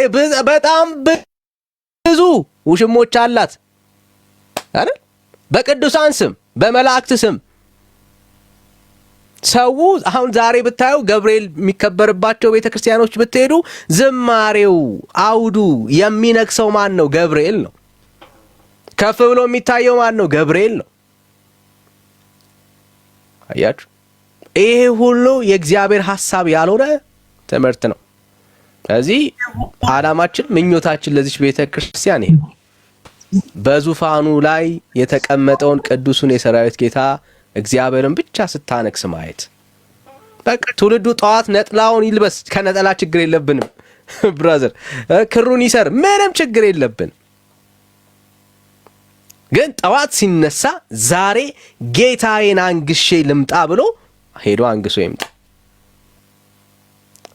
በጣም ብዙ ውሽሞች አላት አይደል? በቅዱሳን ስም በመላእክት ስም ሰው አሁን ዛሬ ብታዩ ገብርኤል የሚከበርባቸው ቤተክርስቲያኖች ብትሄዱ ዝማሬው አውዱ የሚነግሰው ማን ነው? ገብርኤል ነው። ከፍ ብሎ የሚታየው ማን ነው? ገብርኤል ነው። አያችሁ፣ ይሄ ሁሉ የእግዚአብሔር ሐሳብ ያልሆነ ትምህርት ነው። ስለዚህ ዓላማችን ምኞታችን ለዚች ቤተክርስቲያን ይሄ በዙፋኑ ላይ የተቀመጠውን ቅዱሱን የሰራዊት ጌታ እግዚአብሔርን ብቻ ስታነክስ ማየት። በቃ ትውልዱ ጠዋት ነጥላውን ይልበስ፣ ከነጠላ ችግር የለብንም ብራዘር፣ ክሩን ይሰር፣ ምንም ችግር የለብንም። ግን ጠዋት ሲነሳ ዛሬ ጌታዬን አንግሼ ልምጣ ብሎ ሄዶ አንግሶ ይምጣ።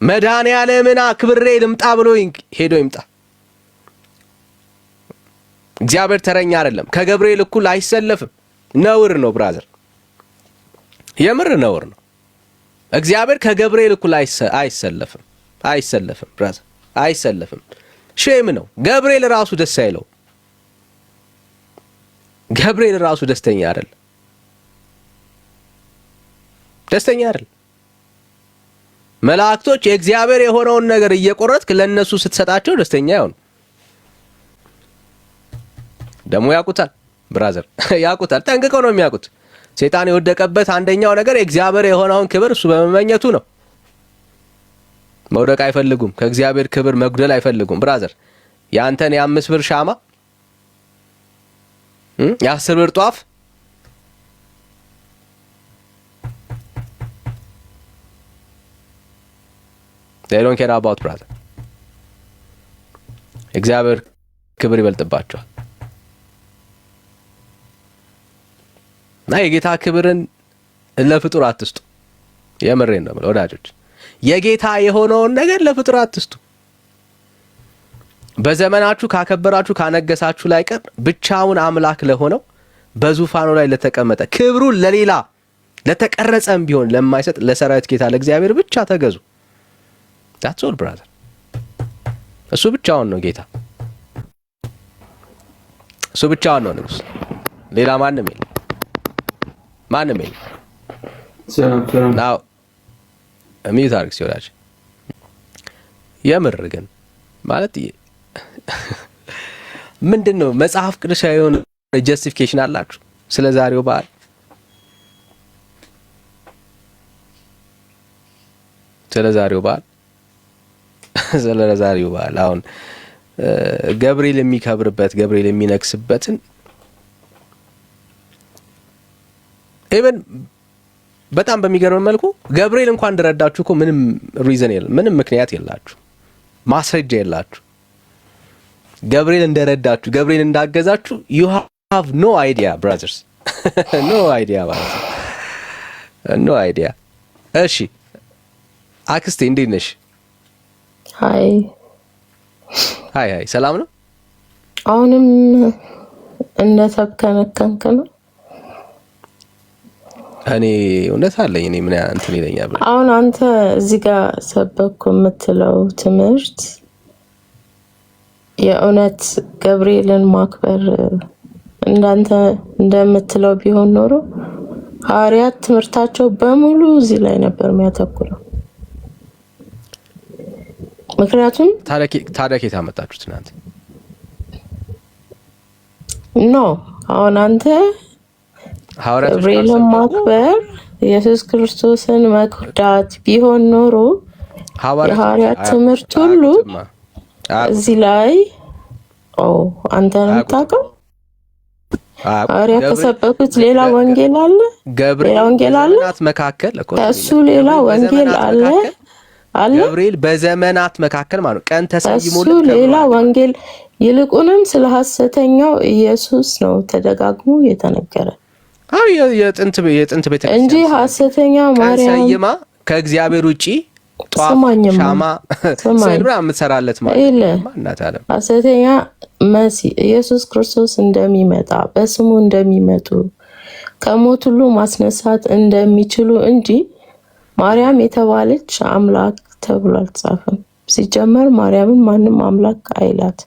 መድኃኒዓለምን አክብሬ ልምጣ ብሎ ሄዶ ይምጣ። እግዚአብሔር ተረኛ አይደለም። ከገብርኤል እኩል አይሰለፍም። ነውር ነው ብራዘር፣ የምር ነውር ነው። እግዚአብሔር ከገብርኤል እኩል አይሰለፍም ብራዘር፣ አይሰለፍም። ሼም ነው። ገብርኤል ራሱ ደስ አይለው። ገብርኤል ራሱ ደስተኛ አይደል? ደስተኛ አይደል? መላእክቶች የእግዚአብሔር የሆነውን ነገር እየቆረጥክ ለነሱ ስትሰጣቸው ደስተኛ ይሆኑ። ደግሞ ያውቁታል፣ ብራዘር ያውቁታል፣ ጠንቅቀው ነው የሚያውቁት። ሰይጣን የወደቀበት አንደኛው ነገር የእግዚአብሔር የሆነውን ክብር እሱ በመመኘቱ ነው። መውደቅ አይፈልጉም። ከእግዚአብሔር ክብር መጉደል አይፈልጉም። ብራዘር ያንተን የ5 ብር ሻማ የ10 ብር ጧፍ they don't care about brother እግዚአብሔር ክብር ይበልጥባቸዋል። እና የጌታ ክብርን ለፍጡር አትስጡ። የምሬን ነው ወዳጆች፣ የጌታ የሆነውን ነገር ለፍጡር አትስጡ። በዘመናችሁ ካከበራችሁ ካነገሳችሁ ላይ ቀር ብቻውን አምላክ ለሆነው በዙፋኑ ላይ ለተቀመጠ ክብሩን ለሌላ ለተቀረጸም ቢሆን ለማይሰጥ ለሰራዊት ጌታ ለእግዚአብሔር ብቻ ተገዙ። that's all brother። እሱ ብቻውን ነው ጌታ፣ እሱ ብቻውን ነው ንጉስ። ሌላ ማንም የለም፣ ማንም የለም። ናው ሚዩት አድርግ ሲወዳጅ። የምር ግን ማለት ምንድነው መጽሐፍ ቅዱሳዊ የሆነ ጀስቲፊኬሽን አላችሁ ስለ ዛሬው በዓል? ስለ ዛሬው በዓል አሁን ገብርኤል የሚከብርበት ገብርኤል የሚነክስበትን ኢቨን በጣም በሚገርም መልኩ ገብርኤል እንኳን እንደረዳችሁ እኮ ምንም ሪዝን የለም፣ ምንም ምክንያት የላችሁ፣ ማስረጃ የላችሁ። ገብርኤል እንደረዳችሁ ገብርኤል እንዳገዛችሁ you have no idea brothers no idea ማለት no idea። እሺ አክስቴ እንዴት ነሽ? ሃይ ሃይ ሃይ፣ ሰላም ነው? አሁንም እንደተከነከንክ ነው? እኔ እውነት አለኝ። እኔ ምን እንትን ይለኛል ብለህ አሁን አንተ እዚህ ጋር ሰበኩ የምትለው ትምህርት የእውነት ገብርኤልን ማክበር እንዳንተ እንደምትለው ቢሆን ኖሮ ሐዋርያት ትምህርታቸው በሙሉ እዚህ ላይ ነበር የሚያተኩረው። ምክንያቱም ታዲያ ከየት አመጣችሁት እናንተ? ኖ አሁን አንተ ገብርኤልን ማክበር ኢየሱስ ክርስቶስን መክዳት ቢሆን ኖሮ የሐዋርያት ትምህርት ሁሉ እዚህ ላይ አንተ ነው የምታውቀው። ሐዋርያት ከሰበኩት ሌላ ወንጌል አለ፣ ሌላ ወንጌል አለ፣ እሱ ሌላ ወንጌል አለ። ገብርኤል በዘመናት መካከል ማለት ነው ቀን ተሰይሞለት እሱ ሌላ ወንጌል። ይልቁንም ስለ ሐሰተኛው ኢየሱስ ነው ተደጋግሞ የተነገረ። አው የጥንት ቤተክርስቲያን እንጂ ሐሰተኛ ማርያም ሰይማ ከእግዚአብሔር ውጪ ሻማ ሰልብራ የምትሰራለት ማለት ማናት አለ። ሐሰተኛ መሲህ ኢየሱስ ክርስቶስ እንደሚመጣ በስሙ እንደሚመጡ ከሞት ሁሉ ማስነሳት እንደሚችሉ እንጂ ማርያም የተባለች አምላክ ተብሎ አልተጻፈም። ሲጀመር ማርያምን ማንም አምላክ አይላት።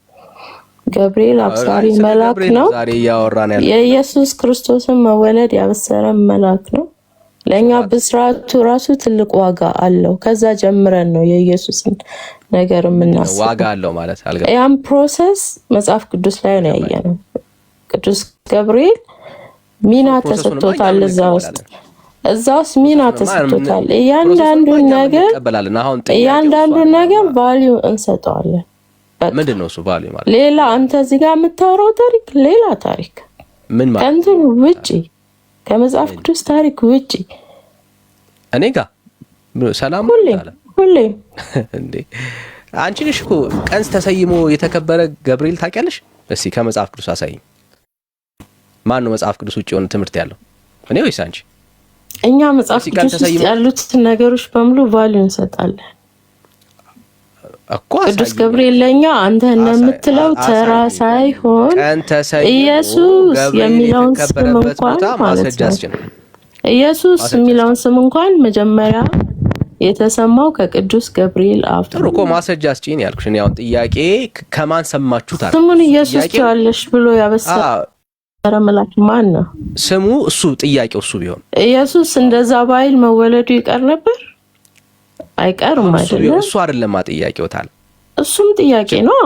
ገብርኤል አብሳሪ መልአክ ነው። የኢየሱስ ክርስቶስን መወለድ ያበሰረ መልአክ ነው። ለኛ ብስራቱ ራሱ ትልቅ ዋጋ አለው። ከዛ ጀምረን ነው የኢየሱስን ነገር የምናስበው። ዋጋ አለው ማለት አልገባ። ያም ፕሮሰስ መጽሐፍ ቅዱስ ላይ ነው ያየነው። ቅዱስ ገብርኤል ሚና ተሰጥቶታል። እዛውስ ሚና ተሰጥቶታል። እያንዳንዱን ነገር ቫልዩ እንሰጠዋለን። ምንድነው እሱ ቫልዩ ማለት? ሌላ አንተ እዚህ ጋር የምታወራው ታሪክ ሌላ ታሪክ ምን ማለት ከእንትን ውጪ ከመጽሐፍ ቅዱስ ታሪክ ውጪ እኔ ጋር ሰላም ሁሌም እንዴ አንቺ ነሽ እኮ ቀን ተሰይሞ የተከበረ ገብርኤል ታውቂያለሽ? እስኪ ከመጽሐፍ ቅዱስ አሳይኝ። ማን ነው መጽሐፍ ቅዱስ ውጪ የሆነ ትምህርት ያለው? እኔ ወይስ አንቺ? እኛ መጽሐፍ ቅዱስ ውስጥ ያሉት ነገሮች በሙሉ ቫልዩ እንሰጣለን። ቅዱስ ገብርኤል ለኛ አንተ እንደምትለው ተራ ሳይሆን ኢየሱስ የሚለውን ስም እንኳን ማለት ነው ኢየሱስ የሚለውን ስም እንኳን መጀመሪያ የተሰማው ከቅዱስ ገብርኤል አፍ። ጥሩ እኮ ማስረጃ አስጪኝ ያልኩሽ። እኔ አሁን ጥያቄ ከማን ሰማችሁት አለ። ስሙን ኢየሱስ ትያለሽ ብሎ ያበሰረ መልአክ ማን ነው? ስሙ እሱ ጥያቄው እሱ ቢሆን ኢየሱስ እንደዛ ባይል መወለዱ ይቀር ነበር? አይቀርም አይደለም። እሱ አይደለም ጥያቄው ታል። እሱም ጥያቄ ነው።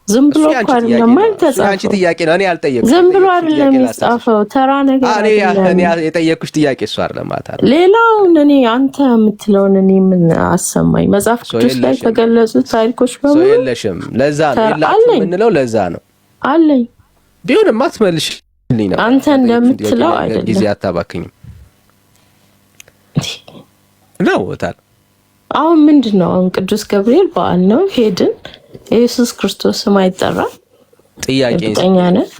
ዝም ብሎ እኮ አይደለም አልተጻፈው። አንቺ ጥያቄ ነው፣ እኔ አልጠየቅኩም። ዝም ብሎ አይደለም የጻፈው፣ ተራ ነገር አይደለም። እኔ የጠየቅኩሽ ጥያቄ እሱ አይደለም ማለት አይደል? ሌላውን እኔ አንተ የምትለውን እኔ ምን አሰማኝ? መጽሐፍ ቅዱስ ላይ ተገለጹ ታሪኮች በሙሉ ሰው የለሽም። ለዛ ነው የላችሁ የምንለው። ለዛ ነው አለኝ። ቢሆንም አትመልሽልኝ ነው አንተ እንደምትለው አይደለም። ጊዜ አታባክኝም ነው ታል። አሁን ምንድነው? አሁን ቅዱስ ገብርኤል በዓል ነው ሄድን። ኢየሱስ ክርስቶስ ስም አይጠራም? ጥያቄ ነህ።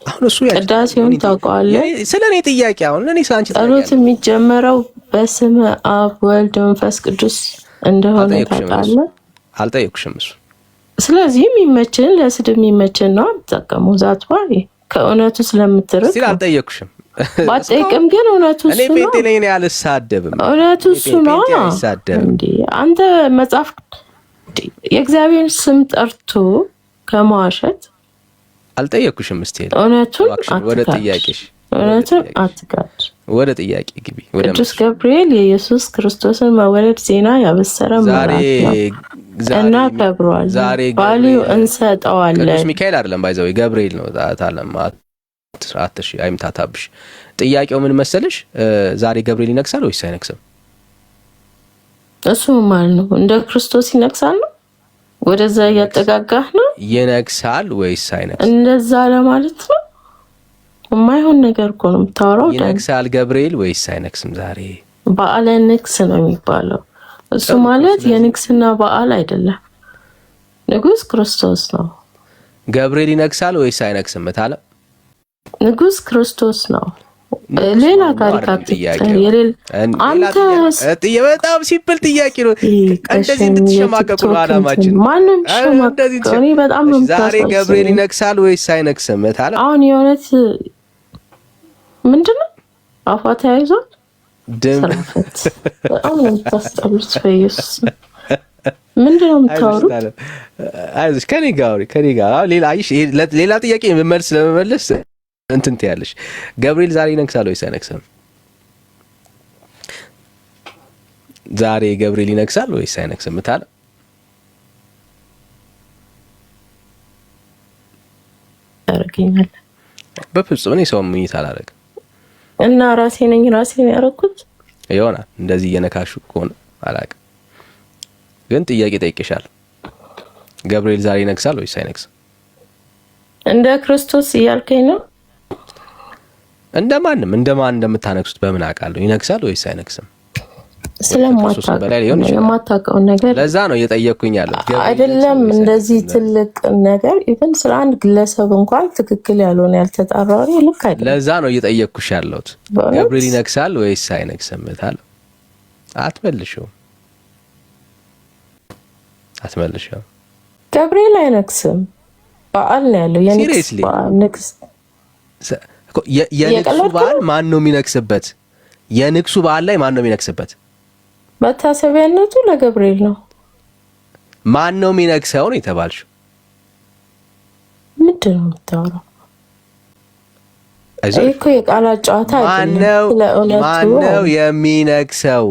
አሁን እሱ ቅዳሴውን ታውቀዋለህ? ስለኔ ጥያቄ አሁን እኔ ሳንቺ ጸሎት የሚጀመረው በስመ አብ ወልድ መንፈስ ቅዱስ እንደሆነ ታውቃለህ? አልጠየቅሽም እሱ። ስለዚህ የሚመችን ለስድብ የሚመችን ነው አትጠቀሙ። ዛት ባይ ከእውነቱ ስለምትርቅ ሲል አልጠየቅሽም። ባጠይቅም ግን እውነቱ እሱ ነው። እኔ ጴንጤ ነኝ አልሳደብም። እውነቱ እሱ ነው እንዴ? አንተ መጽሐፍ የእግዚአብሔር ስም ጠርቶ ከመዋሸት አልጠየቅኩሽም። እስቲ እውነቱን ወደ ጥያቄሽ፣ እውነቱን አትጋድ። ወደ ጥያቄ ግቢ። ቅዱስ ገብርኤል የኢየሱስ ክርስቶስን መወለድ ዜና ያበሰረ መልአክ ነው እና ከብሯል። ቫልዩ እንሰጠዋለን። ቅዱስ ሚካኤል አይደለም ባይዘው ገብርኤል ነው። ታለም አትሽ አይምታታብሽ። ጥያቄው ምን መሰለሽ? ዛሬ ገብርኤል ይነግሳል ወይስ አይነግስም? እሱ ማለት ነው እንደ ክርስቶስ ይነግሳል ነው? ወደዛ እያጠጋጋህ ነው። ይነግሳል ወይስ አይነግስም? እንደዛ ለማለት ነው። የማይሆን ነገር እኮ ነው የምታወራው። ይነግሳል ገብርኤል ወይስ አይነግስም? ዛሬ በዓለ ንግስ ነው የሚባለው። እሱ ማለት የንግስና በዓል አይደለም። ንጉስ ክርስቶስ ነው። ገብርኤል ይነግሳል ወይስ አይነግስም? ታለ ንጉስ ክርስቶስ ነው። ሌላ ታሪክ አትጠይቅ። አንተ በጣም ሲምፕል ጥያቄ ነው። እንደዚህ እንድትሸማቀቁ ነው አላማችን። ማንም ሸማቀቁ። እኔ በጣም ነው ዛሬ ገብርኤል ይነግሳል ወይስ አይነግስም? ታለ አሁን የእውነት ምንድነው አፏ ተያይዟል። ሰራፈት በጣም ነው የምታስጠሉት። በኢየሱስ ምንድነው የምታወሩት? አይዞሽ ከኔ ጋር ሌላ ጥያቄ መልስ ለመመለስ እንትን ትያለሽ። ገብርኤል ዛሬ ይነግሳል ወይስ አይነግስም? ዛሬ ገብርኤል ይነግሳል ወይስ አይነግስም? ታለ አረጋኛል። በፍጹም እኔ ሰው ምኝት አላረግም እና ራሴ ነኝ ያረኩት ይሆናል። እንደዚህ እየነካሹ ከሆነ አላውቅም፣ ግን ጥያቄ ጠይቄሻለሁ። ገብርኤል ዛሬ ይነግሳል ወይስ አይነግስም? እንደ ክርስቶስ እያልከኝ ነው? እንደማን እንደምታነግሱት በምን አውቃለሁ? ይነግሳል ወይስ አይነግስም? ስለማታውቀው ነገር ለዛ ነው እየጠየቅኩኝ ያለው። አይደለም እንደዚህ ትልቅ ነገር ኢቭን ስለ አንድ ግለሰብ እንኳን ትክክል ያልሆነ ያልተጣራ ልክ አይደለም። ለዛ ነው እየጠየቅኩሽ ያለሁት። ገብርኤል ይነግሳል ወይስ አይነግስም? አትመልሽው። ገብርኤል አይነግስም። በዓል ነው ያለው። ንግስ የንግሱ በዓል ማን ነው የሚነግስበት? የንግሱ በዓል ላይ ማን ነው የሚነግስበት? መታሰቢያነቱ ለገብርኤል ነው። ማን ነው የሚነግሰው ነው የተባልሽው? ምንድን ነው የምታወራው? እኮ የቃላት ጨዋታ አይደለም። ማን ነው የሚነግሰው?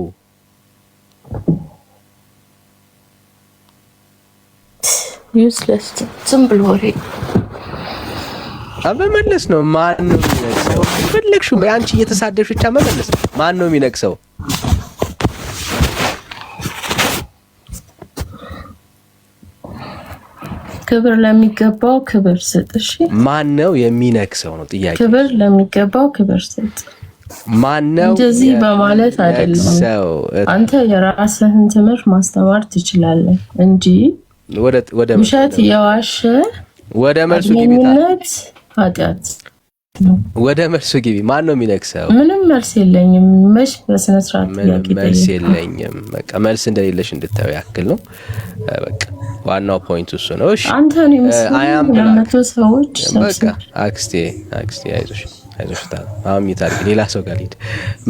ዩስለስ ዝም ብሎ ወሬ መመለስ ነው። ማን ነው የሚነግሰው? ፈለግሽው በአንቺ እየተሳደብሽ ብቻ መመለስ። ማን ነው የሚነግሰው? ክብር ለሚገባው ክብር ስጥ። እሺ ማን ነው የሚነግሰው ነው ጥያቄ። ክብር ለሚገባው ክብር ስጥ። ማን ነው እንደዚህ በማለት አይደለም። አንተ የራስህን ትምህርት ማስተማር ትችላለህ እንጂ ወደ ውሸት የዋሸ ወደ መልሱ ግቢ። ኃጢአት ወደ መልሱ ግቢ። ማን ነው የሚነግሰው? ምንም መልስ የለኝም። መሽ በስነ ስርዓት ጥያቄ መልስ የለኝም። በቃ መልስ እንደሌለሽ እንድታዩ ያክል ነው። በቃ ዋናው ፖይንት እሱ ነው። እሺ አንተ ነው የሚመስለው ሰዎች በቃ አክስቴ አይዞሽ አሁን ይታርክ ሌላ ሰው ጋር ሊድ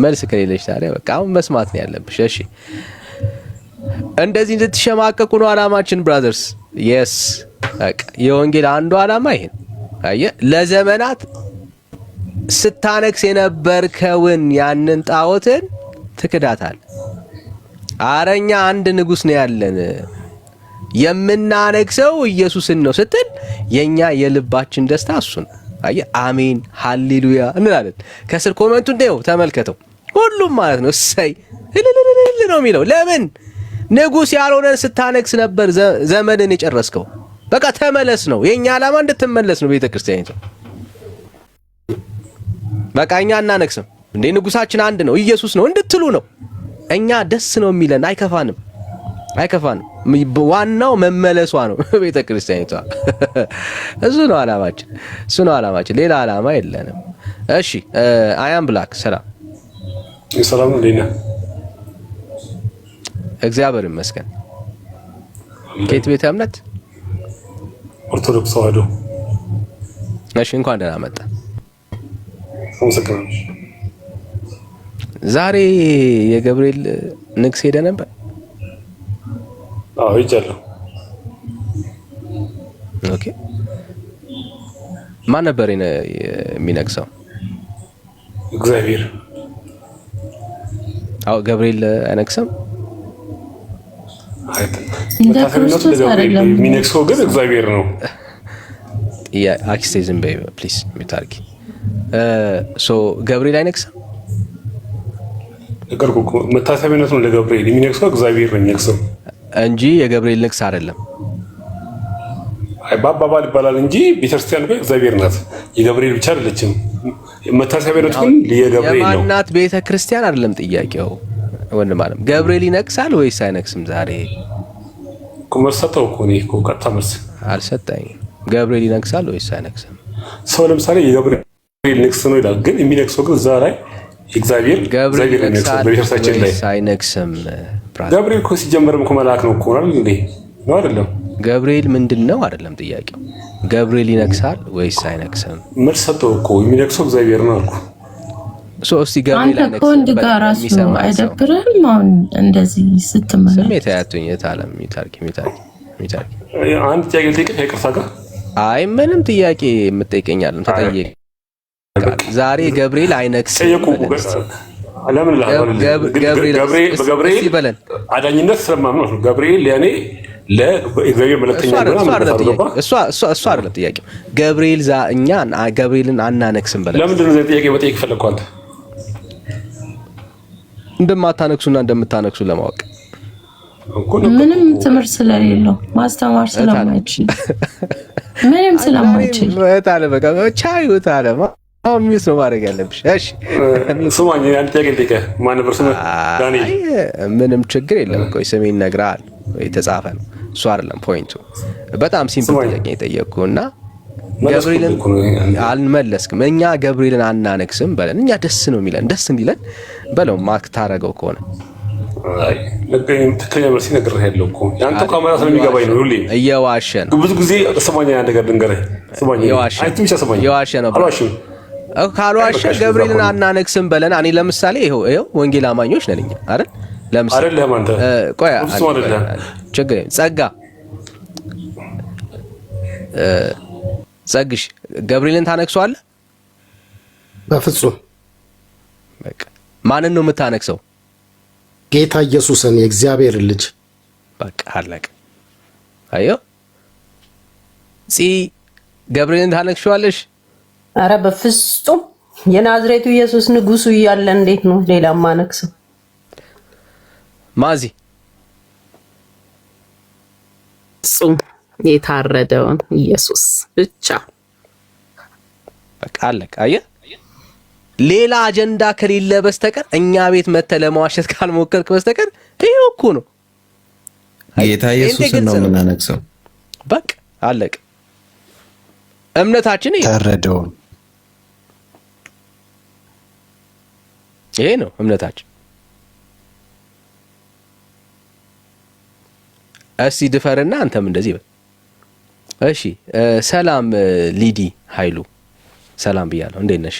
መልስ ከሌለሽ ታዲያ በቃ አሁን መስማት ነው ያለብሽ። እሺ እንደዚህ እንድትሸማቀቁ ነው አላማችን ብራዘርስ። የስ በቃ የወንጌል አንዱ አላማ ይሄን አየ ለዘመናት ስታነክስ የነበርከውን ያንን ጣዖትን ትክዳታል። አረኛ አንድ ንጉስ ነው ያለን የምናነክሰው ኢየሱስን ነው ስትል የኛ የልባችን ደስታ እሱ ነው። አየ አሜን ሃሌሉያ እንላለን። ከስር ኮሜንቱን ተመልከተው ሁሉም ማለት ነው እሰይ እልልልል ነው የሚለው። ለምን ንጉስ ያልሆነን ስታነክስ ነበር ዘመንን የጨረስከው። በቃ ተመለስ ነው የኛ ዓላማ፣ እንድትመለስ ነው ቤተክርስቲያኒቱ። በቃ እኛ እናነክስም እንዴ ንጉሳችን አንድ ነው ኢየሱስ ነው እንድትሉ ነው። እኛ ደስ ነው የሚለን፣ አይከፋንም። ዋናው መመለሷ ነው ቤተክርስቲያኒቷ። እሱ ነው ዓላማችን፣ ሌላ ዓላማ የለንም። እሺ አያም ብላክ ሰላም ነው ሌና እግዚአብሔር ይመስገን። ከየት ቤተ እምነት? ኦርቶዶክስ ተዋህዶ። እሺ እንኳን ደህና መጣ። አመሰግናለሁ። ዛሬ የገብርኤል ንግስ ሄደ ነበር? አዎ ሄጃለሁ። ኦኬ ማን ነበር የሚነግሰው? እግዚአብሔር። አዎ ገብርኤል አይነግስም? እንደ ክርስቶስ አይደለም የሚነግሰው ግን እግዚአብሔር ነው። አክስቴ ዝም በይ ፕሊዝ ሚታርኪ ገብርኤል አይነግስም? ነገርኩ እኮ መታሰቢያነቱ ነው ለገብርኤል የሚነግሰው እግዚአብሔር ነው የሚነግሰው እንጂ የገብርኤል ንግስ አይደለም። አይ በአባባል ይባላል እንጂ ቤተክርስቲያን ግን እግዚአብሔር ናት፣ የገብርኤል ብቻ አይደለችም። መታሰቢያነቱ ግን የገብርኤል ነው። የማናት ቤተክርስቲያን አይደለም ጥያቄው። ወንድም አለም ገብርኤል ይነግሳል ወይስ አይነግስም? ዛሬ እኮ መልስ ሰጠው እኮ እኔ እኮ ቀጥታ መልስ አልሰጠኝም። ገብርኤል ይነግሳል ወይስ አይነግስም? ሰው ለምሳሌ የገብርኤል ንግስ ነው ይላል፣ ግን የሚነግሰው ግን እዛ ላይ እግዚአብሔር ይነግሳል በቤተክርስቲያን ላይ አይነግስም። ገብርኤል እኮ ሲጀመርም እኮ መልአክ ነው እኮ አይደል እንዴ? ነው አይደለም? ገብርኤል ምንድነው አይደለም ጥያቄው። ገብርኤል ይነግሳል ወይስ አይነግስም? መልስ ሰጠው እኮ የሚነግሰው እግዚአብሔር ነው አልኩ። እስቲ ገብርኤል አንተ ከወንድ ጋር ራሱ አይደብርህም? አሁን እንደዚህ ስትመለስ ስሜት ያያቱኝ የታለም ሚታርኪ አንድ ጥያቄ ልጠይቅህ ይቅርታ ጋር አይ ምንም ጥያቄ የምትጠይቀኛለም ተጠየቅ። ዛሬ ገብርኤል አይነግስም ለምን ገብርኤል ይበለን አዳኝነት ስለማምነው ነው። ገብርኤል ያኔ ለእግዚአብሔር መልእክተኛ ነው። እሱ አይደለም ጥያቄው። ገብርኤል እኛ ገብርኤልን አናነግስም በለን። ለምንድን ነው ጥያቄ መጠየቅ ፈለግከው አንተ? እንደማታነግሱና እንደምታነግሱ ለማወቅ ምንም ትምህርት ስለሌለው ማስተማር ስለማይችል ምንም ስለማይችል ታለ በቃ ቻዩ ታለ አሁን ሚስ ነው ማድረግ ያለብሽ። እሺ ስማኝ አንድ ጥያቄ ልጠይቅህ። ማን ነበር ስምህ? ዳንኤል። ምንም ችግር የለም። ቆይ ስሜን ይነግራል የተጻፈ ነው እሱ አይደለም ፖይንቱ። በጣም ሲምፕል ጥያቄ የጠየቅኩህና ገብርኤልን አልመለስክም። እኛ ገብርኤልን አናነግስም በለን። እኛ ደስ ነው የሚለን፣ ደስ እንዲለን በለው። ማክ ታረገው ከሆነ አይ ትክክለኛ መልስ እነግርሃለሁ እኮ ያንተ ቃማራ ስለሚገባኝ ነው። ሁሌ እየዋሸ ነው። ብዙ ጊዜ ስማኝ አንድ ነገር ልንገርህ። ስማኝ እየዋሸ ነው። ካልዋሸ ገብርኤልን አናነግስም በለን። እኔ ለምሳሌ ይኸው ወንጌል አማኞች ነን እኛ አይደል? ለምሳሌ አይደለም አንተ ቆይ ችግር ጸግሽ ገብርኤልን ታነግሷለህ? በፍጹም በቃ ማንን ነው የምታነግሰው? ጌታ ኢየሱስን የእግዚአብሔር ልጅ። በቃ አለቀ። አየው ገብርኤልን ታነግሽዋለሽ? አረ በፍጹም የናዝሬቱ ኢየሱስ ንጉሱ እያለ እንዴት ነው ሌላ ማነግሰው? ማዚ ፍጹም የታረደውን ኢየሱስ ብቻ በቃ አለቀ። አየህ ሌላ አጀንዳ ከሌለ በስተቀር እኛ ቤት መተህ ለማዋሸት ካልሞከርክ በስተቀር ይሄው እኮ ነው። ጌታ ኢየሱስን ነው የምናነግሰው። በቃ አለቀ። እምነታችን ታረደውን ይሄ ነው እምነታችን። እስቲ ድፈርና አንተም እንደዚህ በል። እሺ ሰላም ሊዲ ኃይሉ ሰላም ብያለሁ። እንዴት ነሽ?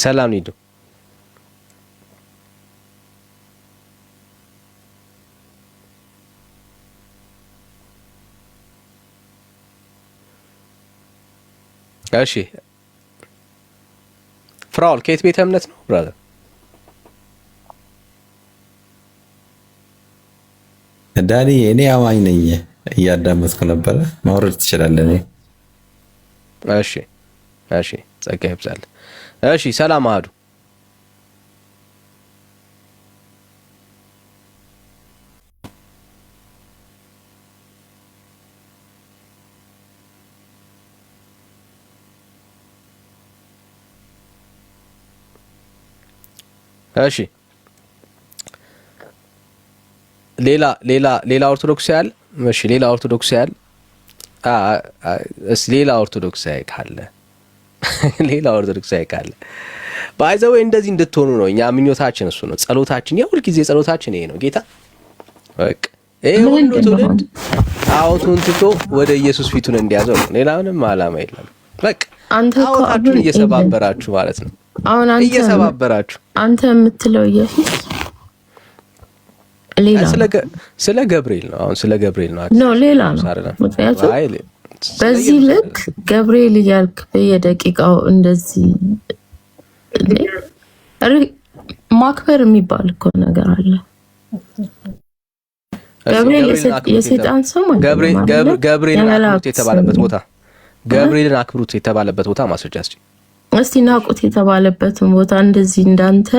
ሰላም ሊዱ እሺ ፍራውል ከየት ቤተ እምነት ነው ብራዘር? ዳኒ እኔ አማኝ ነኝ እያዳመጥኩ ነበረ። ማውረድ ትችላለህ። እሺ እሺ ጸጋ ይብዛል። እሺ ሰላም አዱ እሺ ሌላ ኦርቶዶክስ ያለ እሺ ሌላ ኦርቶዶክስ ያለ ሌላ ኦርቶዶክስ ካለ ሌላ ኦርቶዶክስ ካለ ባይዘው እንደዚህ እንድትሆኑ ነው እኛ ምኞታችን እሱ ነው ጸሎታችን የሁል ጊዜ ጸሎታችን ይሄ ነው ጌታ በቃ ይሄ ሁሉ ትውልድ ጣዖቱን ትቶ ወደ ኢየሱስ ፊቱን እንዲያዘው ሌላ ምንም ዓላማ የለም በቃ አንተ ጣዖታችሁን እየሰባበራችሁ ማለት ነው አሁን አንተ እየሰባበራችሁ አንተ የምትለው ኢየሱስ ሌላ ስለ ገብርኤል ነው አሁን ስለ ገብርኤል ነው ነው ሌላ ነው ምክንያቱም በዚህ ልክ ገብርኤል እያልክ በየደቂቃው እንደዚህ ማክበር የሚባል እኮ ነገር አለ ገብርኤል የሰይጣን ስም ገብርኤልን አክብሩት የተባለበት ቦታ ገብርኤልን አክብሩት የተባለበት ቦታ ማስረጃ እስቲ ናቁት የተባለበትን ቦታ እንደዚህ እንዳንተ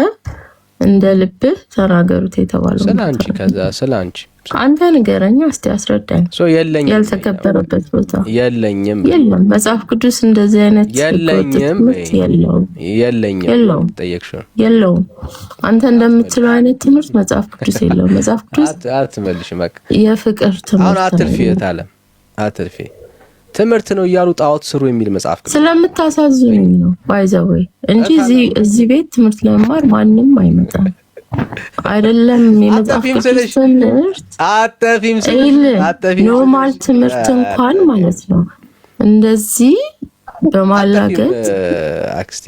እንደ ልብህ ተናገሩት የተባለው ስላንቺ ከዛ ስላንቺ አንተ ንገረኛ እስቲ አስረዳኝ ያልተከበረበት ቦታ የለም መጽሐፍ ቅዱስ እንደዚህ አይነት የለኝም ጠየቅሽው የለውም አንተ እንደምትለው አይነት ትምህርት መጽሐፍ ቅዱስ የለውም መጽሐፍ ቅዱስ አትመልሽ በቃ የፍቅር ትምህርት አትልፊ የታለም አትልፊ ትምህርት ነው እያሉ ጣዖት ስሩ የሚል መጽሐፍ ቅዱስ ስለምታሳዝኑኝ ነው ባይዘወይ እንጂ እዚህ ቤት ትምህርት ለመማር ማንም አይመጣም አይደለም የመጽሐፍ ቅዱስ ትምህርት አጠፊም ኖርማል ትምህርት እንኳን ማለት ነው እንደዚህ በማላገጥ አክስቴ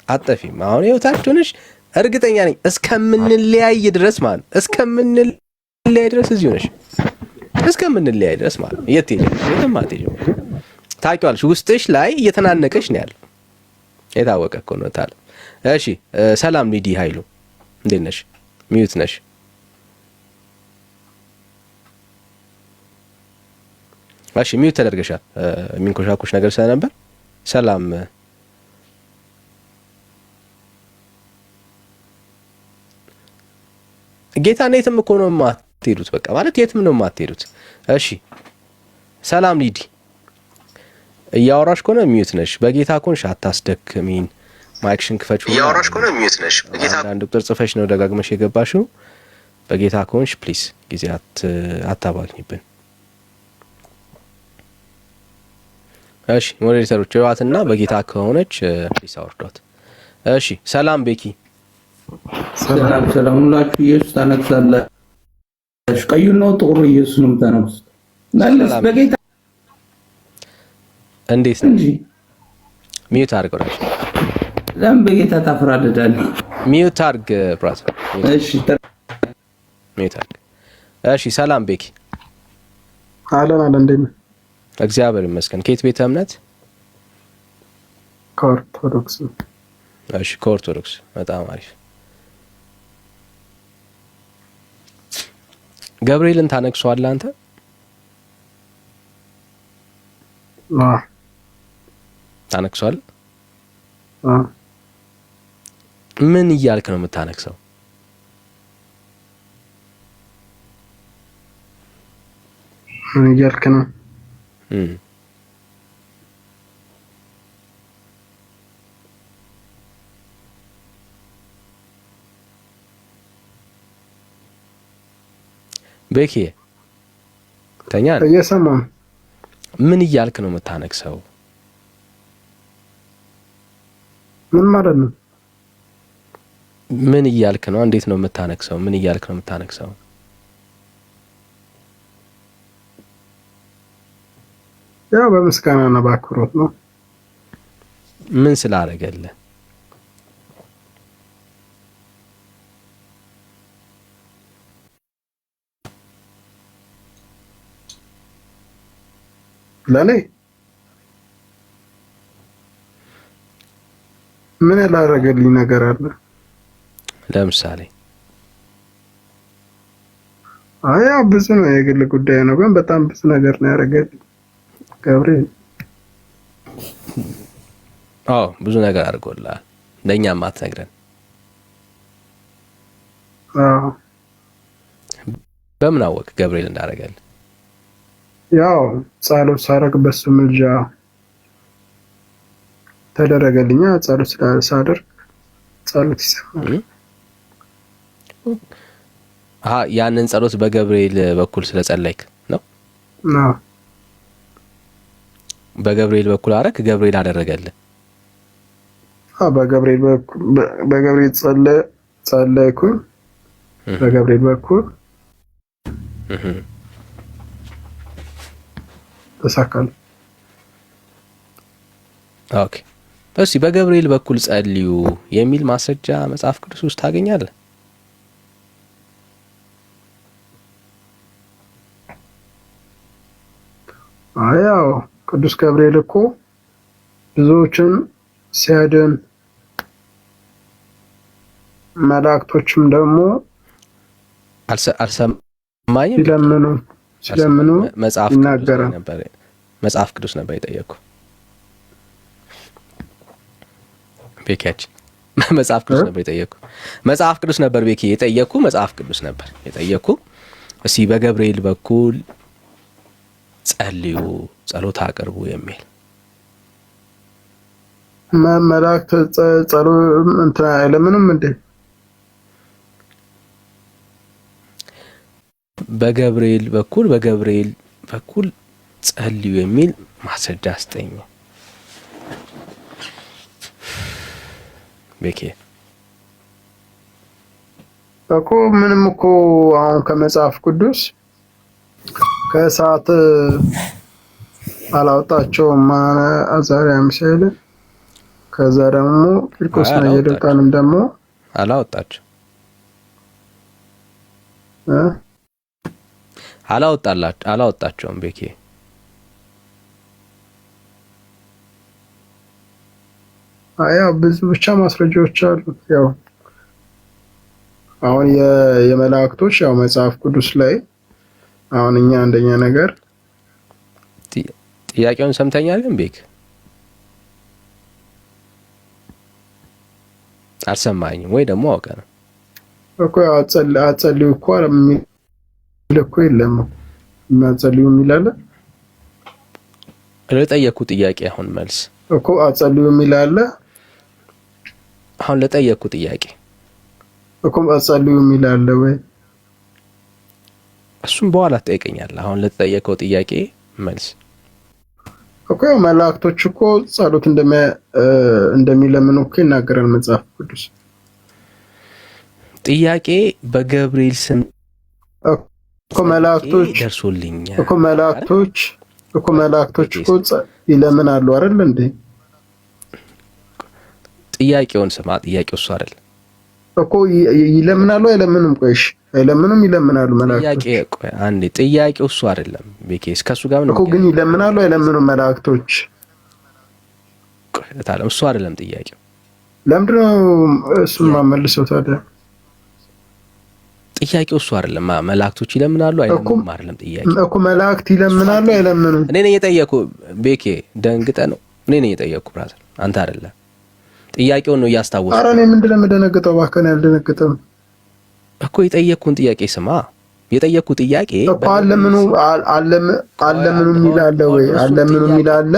አጠፊም አሁን ህይወታችሁንሽ እርግጠኛ ነኝ እስከምንለያይ ድረስ ማለት እስከምንለያይ ድረስ እዚሁ ነሽ እስከምንለያይ ድረስ ማለት የት ሄደሽ የትም አትሄጂም ታውቂዋለሽ ውስጥሽ ላይ እየተናነቀሽ ነው ያለው የታወቀ እኮ ነው ታለ እሺ ሰላም ሊዲ ኃይሉ እንዴት ነሽ ሚዩት ነሽ እሺ ሚዩት ተደርገሻል የሚንኮሻኮሽ ነገር ስለነበር ሰላም ጌታ ነይተም እኮ ነው ማትሄዱት በቃ ማለት የትም ነው ማትሄዱት እሺ ሰላም ሊዲ እያወራሽ ከሆነ ሚዩት ነሽ በጌታ ኮንሽ አታስደክሚን ማይክሽን ክፈችው እያወራሽ ከሆነ ሚዩት ነሽ በጌታ አንድ ቁጥር ጽፈሽ ነው ደጋግመሽ የገባሽው በጌታ ኮንሽ ፕሊዝ ጊዜ አታባክኝብን እሺ ሞዴሬተሮች ዋትና በጌታ ከሆነች ፕሊዝ አውርዷት እሺ ሰላም ቤኪ ሰላም ሁላችሁ ኢየሱስ ታነግሳለ ቀዩ ነው ጥሩ ኢየሱስ ነው ታነግስ ማለት በጌታ እንዴት ነው ሚዩት አድርገው ለምን በጌታ ታፍራለዳል ሚዩት አድርግ ብራዘር እሺ ሚዩት አድርግ እሺ ሰላም ቤኪ አለን እንዴት ነው እግዚአብሔር ይመስገን ከየት ቤተ እምነት ከኦርቶዶክስ እሺ ከኦርቶዶክስ በጣም አሪፍ ገብርኤልን ታነክሷለህ አንተ ታነክሷል ምን እያልክ ነው የምታነክሰው ምን እያልክ ነው ቤኪ ተኛ እየሰማሁ ምን እያልክ ነው የምታነክሰው ምን ማለት ነው ምን እያልክ ነው እንዴት ነው የምታነክሰው ምን እያልክ ነው የምታነክሰው ያው በምስጋናና በአክብሮት ነው ምን ስላደረገልህ ለኔ ምን ያላረገልኝ ነገር አለ? ለምሳሌ አያ ብዙ ነው፣ የግል ጉዳይ ነው፣ ግን በጣም ብዙ ነገር ነው ያደረገልኝ ገብርኤል። አዎ ብዙ ነገር አድርጎልሃል፣ ለእኛም አትነግረን። አዎ በምን አወቅ ገብርኤል እንዳደረገልህ? ያው ጸሎት ሳረግ በሱ ምልጃ ተደረገልኛ። ጸሎት ሳደርግ ጸሎት ይሰማል። ያንን ጸሎት በገብርኤል በኩል ስለጸለይክ ነው? አዎ በገብርኤል በኩል አረክ፣ ገብርኤል አደረገልህ? በገብርኤል ጸለይኩኝ። በገብርኤል በኩል ተሳካል። ኦኬ እስቲ በገብርኤል በኩል ጸልዩ የሚል ማስረጃ መጽሐፍ ቅዱስ ውስጥ ታገኛለህ? አያው ቅዱስ ገብርኤል እኮ ብዙዎችን ሲያድን፣ መላእክቶችም ደግሞ አልሰማኝም ሲለምኑ ይናገራል። መጽሐፍ ቅዱስ ነበር የጠየቅኩ ቤኪያችን፣ መጽሐፍ ቅዱስ ነበር የጠየቅኩ። መጽሐፍ ቅዱስ ነበር ቤኪ የጠየቅኩ፣ መጽሐፍ ቅዱስ ነበር የጠየቅኩ። እስቲ በገብርኤል በኩል ጸልዩ፣ ጸሎት አቅርቡ የሚል መላእክት ጸሎት እንትን አይለምንም እንዴ? በገብርኤል በኩል ጸልዩ የሚል ማስረጃ አስጠኝ ቤኬ። እኮ ምንም እኮ አሁን ከመጽሐፍ ቅዱስ ከሰዓት አላወጣቸውም አዛርያ ሚሳኤል፣ ከዛ ደግሞ ቂርቆስና ኢዮርብዓምም ደግሞ አላወጣቸውም ቤኬ። ያው ብዙ ብቻ ማስረጃዎች አሉ። ያው አሁን የመላእክቶች ያው መጽሐፍ ቅዱስ ላይ አሁን እኛ አንደኛ ነገር ጥያቄውን ሰምተኛል፣ ግን ቤክ አልሰማኝም ወይ ደግሞ አውቀ ነው እኮ አጸልዩ እኮ እኮ የለም ማጸልዩ የሚላለ ለጠየቁ ጥያቄ አሁን መልስ እኮ አጸልዩ የሚላለ አሁን ለጠየቁ ጥያቄ እኮ አጸልዩ የሚላለ ወይ እሱም በኋላ ትጠይቀኛለህ። አሁን ለተጠየቀው ጥያቄ መልስ እኮ መላእክቶች እኮ ጸሎት እንደሚለምኑ እኮ ይናገራል መጽሐፍ ቅዱስ። ጥያቄ በገብርኤል ስም እኮ መላእክቶች ደርሶልኛል እኮ መላእክቶች እኮ ይለምናሉ አይደል እንዴ? ጥያቄውን ስማ። ጥያቄው እሱ አይደል እኮ ይለምናሉ አይለምኑም? ቆይሽ አይለምኑም? ይለምናሉ መላእክቶች። ቆይ አንዴ፣ ጥያቄው እሱ አይደለም ቤኬስ፣ ከሱ ጋር ነው እኮ ግን ይለምናሉ አይለምኑም መላእክቶች? ቆይ ታለም፣ እሱ አይደለም ጥያቄው። ለምንድን ነው እሱን ማመልሰው ታዲያ? ጥያቄው እሱ አይደለም። መላእክቶች ይለምናሉ አይለምኑም አይደለም ጥያቄው እኮ። መላእክት ይለምናሉ አይለምኑም? እኔ ነኝ የጠየኩ ቤኬ፣ ደንግጠ ነው። እኔ ነኝ የጠየኩ ብራዘር፣ አንተ አይደለም። ጥያቄውን ነው እያስታወስኩ። ኧረ እኔ ምንድን ነው የምደነግጠው? እባክህን ያልደነግጠም እኮ የጠየቅኩን ጥያቄ ስማ። የጠየቅኩ ጥያቄ እኮ አለምኑ የሚል አለ ወይ? አለምኑ የሚል አለ።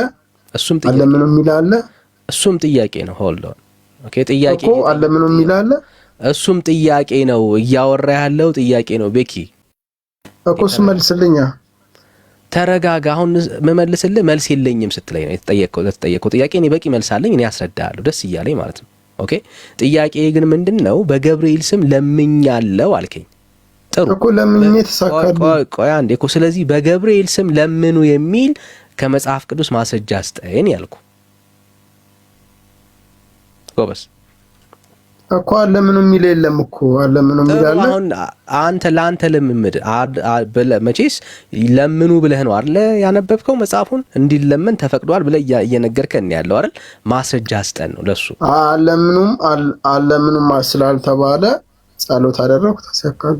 እሱም ጥያቄ ነው። ሆልድ ኦን ኦኬ። ጥያቄ እኮ አለምኑ የሚል አለ። እሱም ጥያቄ ነው። እያወራ ያለው ጥያቄ ነው ቤኪ እኮ። እሱ መልስልኛ። ተረጋጋ። አሁን መመልስልህ መልስ የለኝም ስትለኝ ነው የተጠየቀው ጥያቄ። እኔ በቂ መልስ አለኝ። እኔ አስረዳሃለሁ ደስ እያለኝ ማለት ነው። ኦኬ። ጥያቄ ግን ምንድነው? በገብርኤል ስም ለምኛለሁ አልከኝ። ጥሩ እኮ ለምኜ ተሳካልኝ። ቆይ አንዴ እኮ። ስለዚህ በገብርኤል ስም ለምኑ የሚል ከመጽሐፍ ቅዱስ ማስረጃ አስጠኝ ያልኩ። ጎበስ እኮ ለምኑ የሚል የለም እኮ ለምኑ የሚል አለ። አሁን አንተ ለአንተ ልምምድ መቼስ ለምኑ ብለህ ነው አይደል ያነበብከው መጽሐፉን እንዲለምን ተፈቅዷል ብለህ እየነገርከን ያለው አይደል? ማስረጃ አስጠን ነው ለሱ። አለምኑም ስላልተባለ ጸሎት አደረኩ ተሰካለ።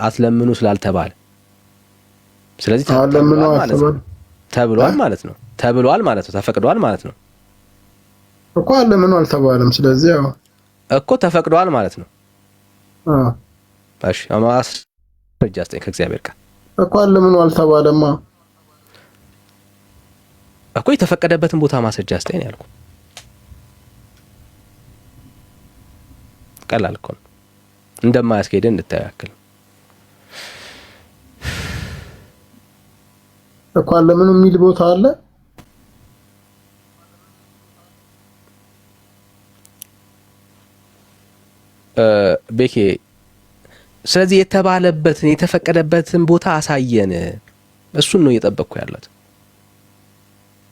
አትለምኑ ስላልተባለ ስለዚህ ተብሏል ማለት ነው። ተብሏል ማለት ነው። ተፈቅዷል ማለት ነው እኮ አለምኑ አልተባለም። ስለዚህ ያው እኮ ተፈቅዷል ማለት ነው። እሺ ማስረጃ አስጠኝ ከእግዚአብሔር ቃል እኮ አለምኑ አልተባለማ እኮ የተፈቀደበትን ቦታ ማስረጃ አስጠኝ ያልኩ። ቀላል እኮ ነው። እንደማያስኬደን እንድታየው ያክል እኮ አለምኑ የሚል ቦታ አለ። ቤኬ ስለዚህ የተባለበትን የተፈቀደበትን ቦታ አሳየን። እሱን ነው እየጠበቅኩ ያለሁት።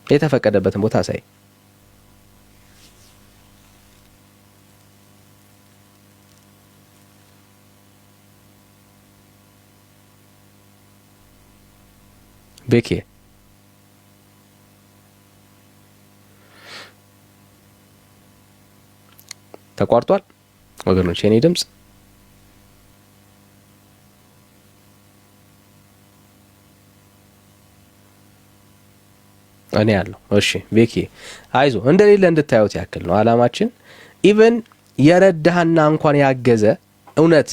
የተፈቀደበትን ቦታ አሳይ። ቤኬ ተቋርጧል ወገኖች የኔ ድምጽ እኔ ያለው። እሺ ቤኪ አይዞ እንደሌለ እንድታዩት ያክል ነው አላማችን። ኢቭን የረዳህና እንኳን ያገዘ እውነት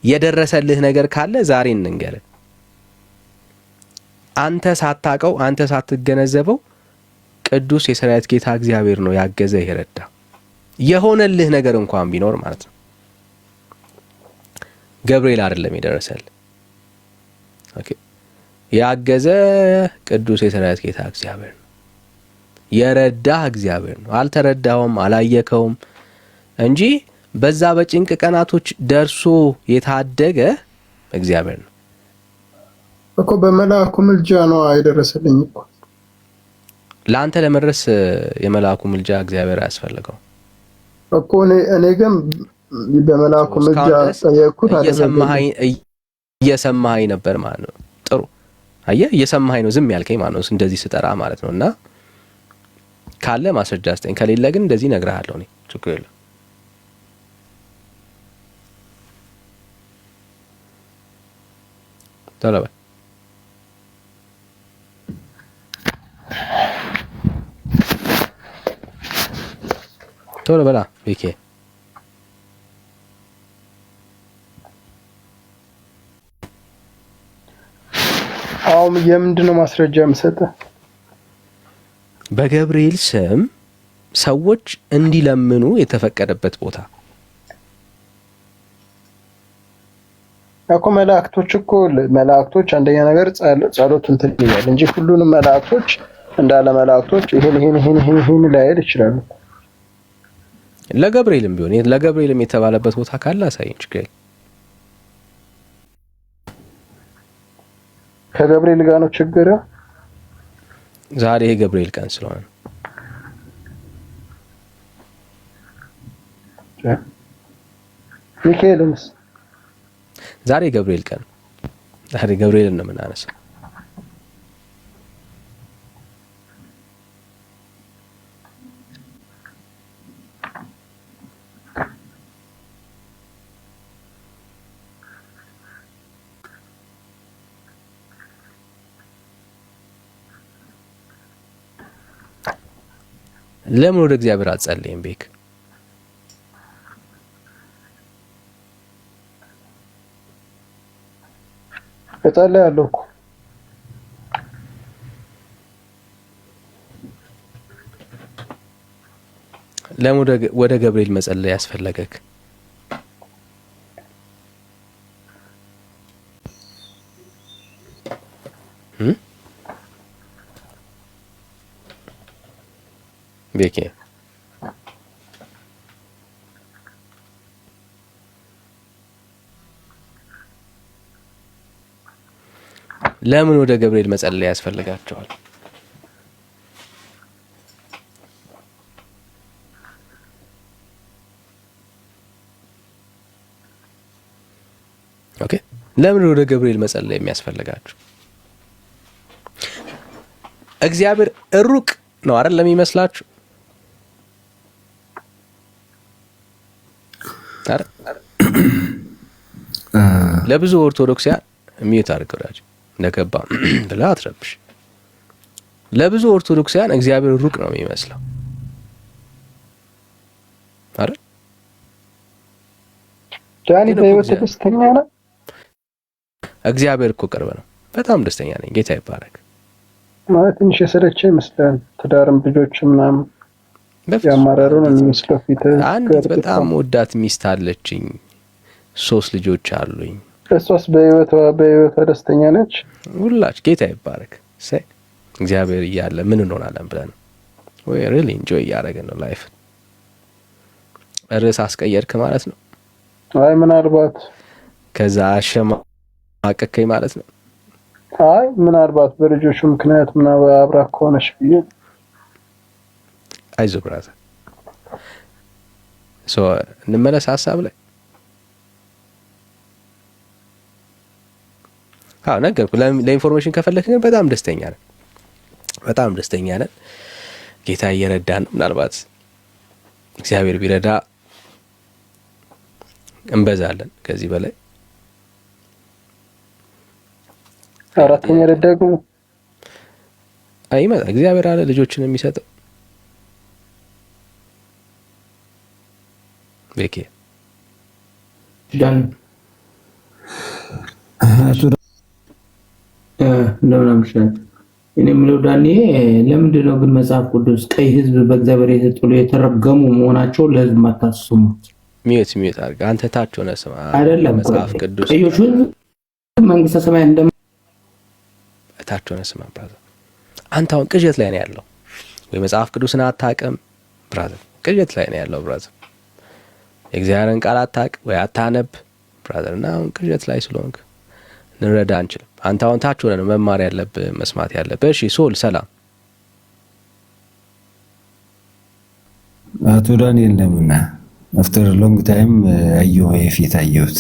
የደረሰልህ ነገር ካለ ዛሬ እንንገር። አንተ ሳታቀው አንተ ሳትገነዘበው ቅዱስ የሰራዊት ጌታ እግዚአብሔር ነው ያገዘ ይረዳ የሆነልህ ነገር እንኳን ቢኖር ማለት ነው። ገብርኤል አይደለም የደረሰልህ። ኦኬ ያገዘ ቅዱስ የሰራዊት ጌታ እግዚአብሔር ነው። የረዳህ እግዚአብሔር ነው። አልተረዳውም አላየከውም እንጂ በዛ በጭንቅ ቀናቶች ደርሶ የታደገ እግዚአብሔር ነው እኮ። በመላእኩ ምልጃ ነው አይደረሰልኝ እኮ። ለአንተ ለመድረስ የመላእኩ ምልጃ እግዚአብሔር አያስፈልገው እኮ። እኔ ግን በመላእኩ ምልጃ ጠየቅኩት። እየሰማኸኝ ነበር ማለት ነው። ጥሩ አየህ፣ እየሰማኸኝ ነው ዝም ያልከኝ ማለት ነው። እንደዚህ ስጠራ ማለት ነው። እና ካለ ማስረጃ አስጠኝ፣ ከሌለ ግን እንደዚህ እነግርሃለሁ እኔ ችግር የለም። ቶሎ በል ቶሎ በላ ቤኬ። አሁን የምንድነው ማስረጃ የምሰጠህ? በገብርኤል ስም ሰዎች እንዲለምኑ የተፈቀደበት ቦታ እኮ። መላእክቶች አንደኛ ነገር ጸሎት እንትን ይላል እንጂ ሁሉንም መላእክቶች እንዳለ መላእክቶች ይሄን ላይል ይችላሉ። ለገብርኤልም ቢሆን ለገብርኤልም የተባለበት ቦታ ካለ አሳየኝ ችግር የለም። ከገብርኤል ጋር ነው ችግር። ዛሬ የገብርኤል ቀን ስለሆነ ሚካኤልስ ዛሬ ገብርኤል ቀን ዛሬ ገብርኤልን ነው የምናነሳው። ለምን ወደ እግዚአብሔር አትጸልይም ቤክ? እጸልያለሁ እኮ። ለምን ወደ ገብርኤል መጸለይ ያስፈለገክ? ቤኬ ለምን ወደ ገብርኤል መጸለይ ያስፈልጋቸዋል? ኦኬ ለምን ወደ ገብርኤል መጸለይ የሚያስፈልጋችሁ? እግዚአብሔር ሩቅ ነው አይደል ለሚመስላችሁ? አይደል? ለብዙ ኦርቶዶክሳውያን ሚዩት አድርገውላች እንደገባ ብላ አትረብሽ። ለብዙ ኦርቶዶክሳውያን እግዚአብሔር ሩቅ ነው የሚመስለው አይደል? ዳኒ በህይወት ደስተኛ ነው? እግዚአብሔር እኮ ቅርብ ነው። በጣም ደስተኛ ነኝ። ጌታ ይባረክ። ማለት ትንሽ የሰለቸ ይመስላል። ትዳርም ልጆችም ምናምን ያማረሩ ነው የሚመስለው ፊት። አንዲት በጣም ወዳት ሚስት አለችኝ። 3 ልጆች አሉኝ። እሷስ በህይወቷ ደስተኛ ነች? ሁላች ጌታ ይባረክ። እግዚአብሔር እያለ ምን እንሆናለን ብለን ወይ ሪሊ ኢንጆይ እያደረግን ነው ላይፍ። ርዕስ አስቀየርክ ማለት ነው? አይ ምናልባት ከዛ አሸማቀቀኝ ማለት ነው። አይ ምናልባት በልጆቹ ምክንያት ምናልባት አብራ ከሆነች ብዬ። አይዞህ ብራዘር። እንመለስ ሀሳብ ላይ። ነገርኩህ። ለኢንፎርሜሽን ከፈለክ ግን በጣም ደስተኛ ነን። በጣም ደስተኛ ነን። ጌታ እየረዳን ነው። ምናልባት እግዚአብሔር ቢረዳ እንበዛለን ከዚህ በላይ። አራተኛ ደግሞ አይመጣ እግዚአብሔር አለ ልጆችን የሚሰጠው። ቤኬ ዳን እንደምን አምሽተሃል? እኔ የምለው ዳኒ ለምንድን ነው ግን መጽሐፍ ቅዱስ ቀይ ህዝብ በእግዚአብሔር የተጠሉ የተረገሙ መሆናቸው ለህዝብ ማታስሙት? ሚዩት አድርግ አንተ ታች ሆነ ስማ። አይደለም መጽሐፍ ቅዱስ ቀዮቹ መንግስተ ሰማይ እንደም ታች ሆነ ስማ ብራዘር። አንተ አሁን ቅዠት ላይ ነው ያለው። ወይ መጽሐፍ ቅዱስን አታውቅም ብራዘር። ቅዠት ላይ ነው ያለው ብራዘር። የእግዚአብሔርን ቃል አታውቅ ወይ አታነብ ብራዘር። እና አሁን ቅዠት ላይ ስለሆንክ ልንረዳ አንችልም። አንተ አሁን ታች ሆነ ነው መማር ያለብህ መስማት ያለብህ። እሺ ሶል ሰላም። አቶ ዳንኤል እንደምን ነህ? አፍተር ሎንግ ታይም አየሁ የፊት አየሁት።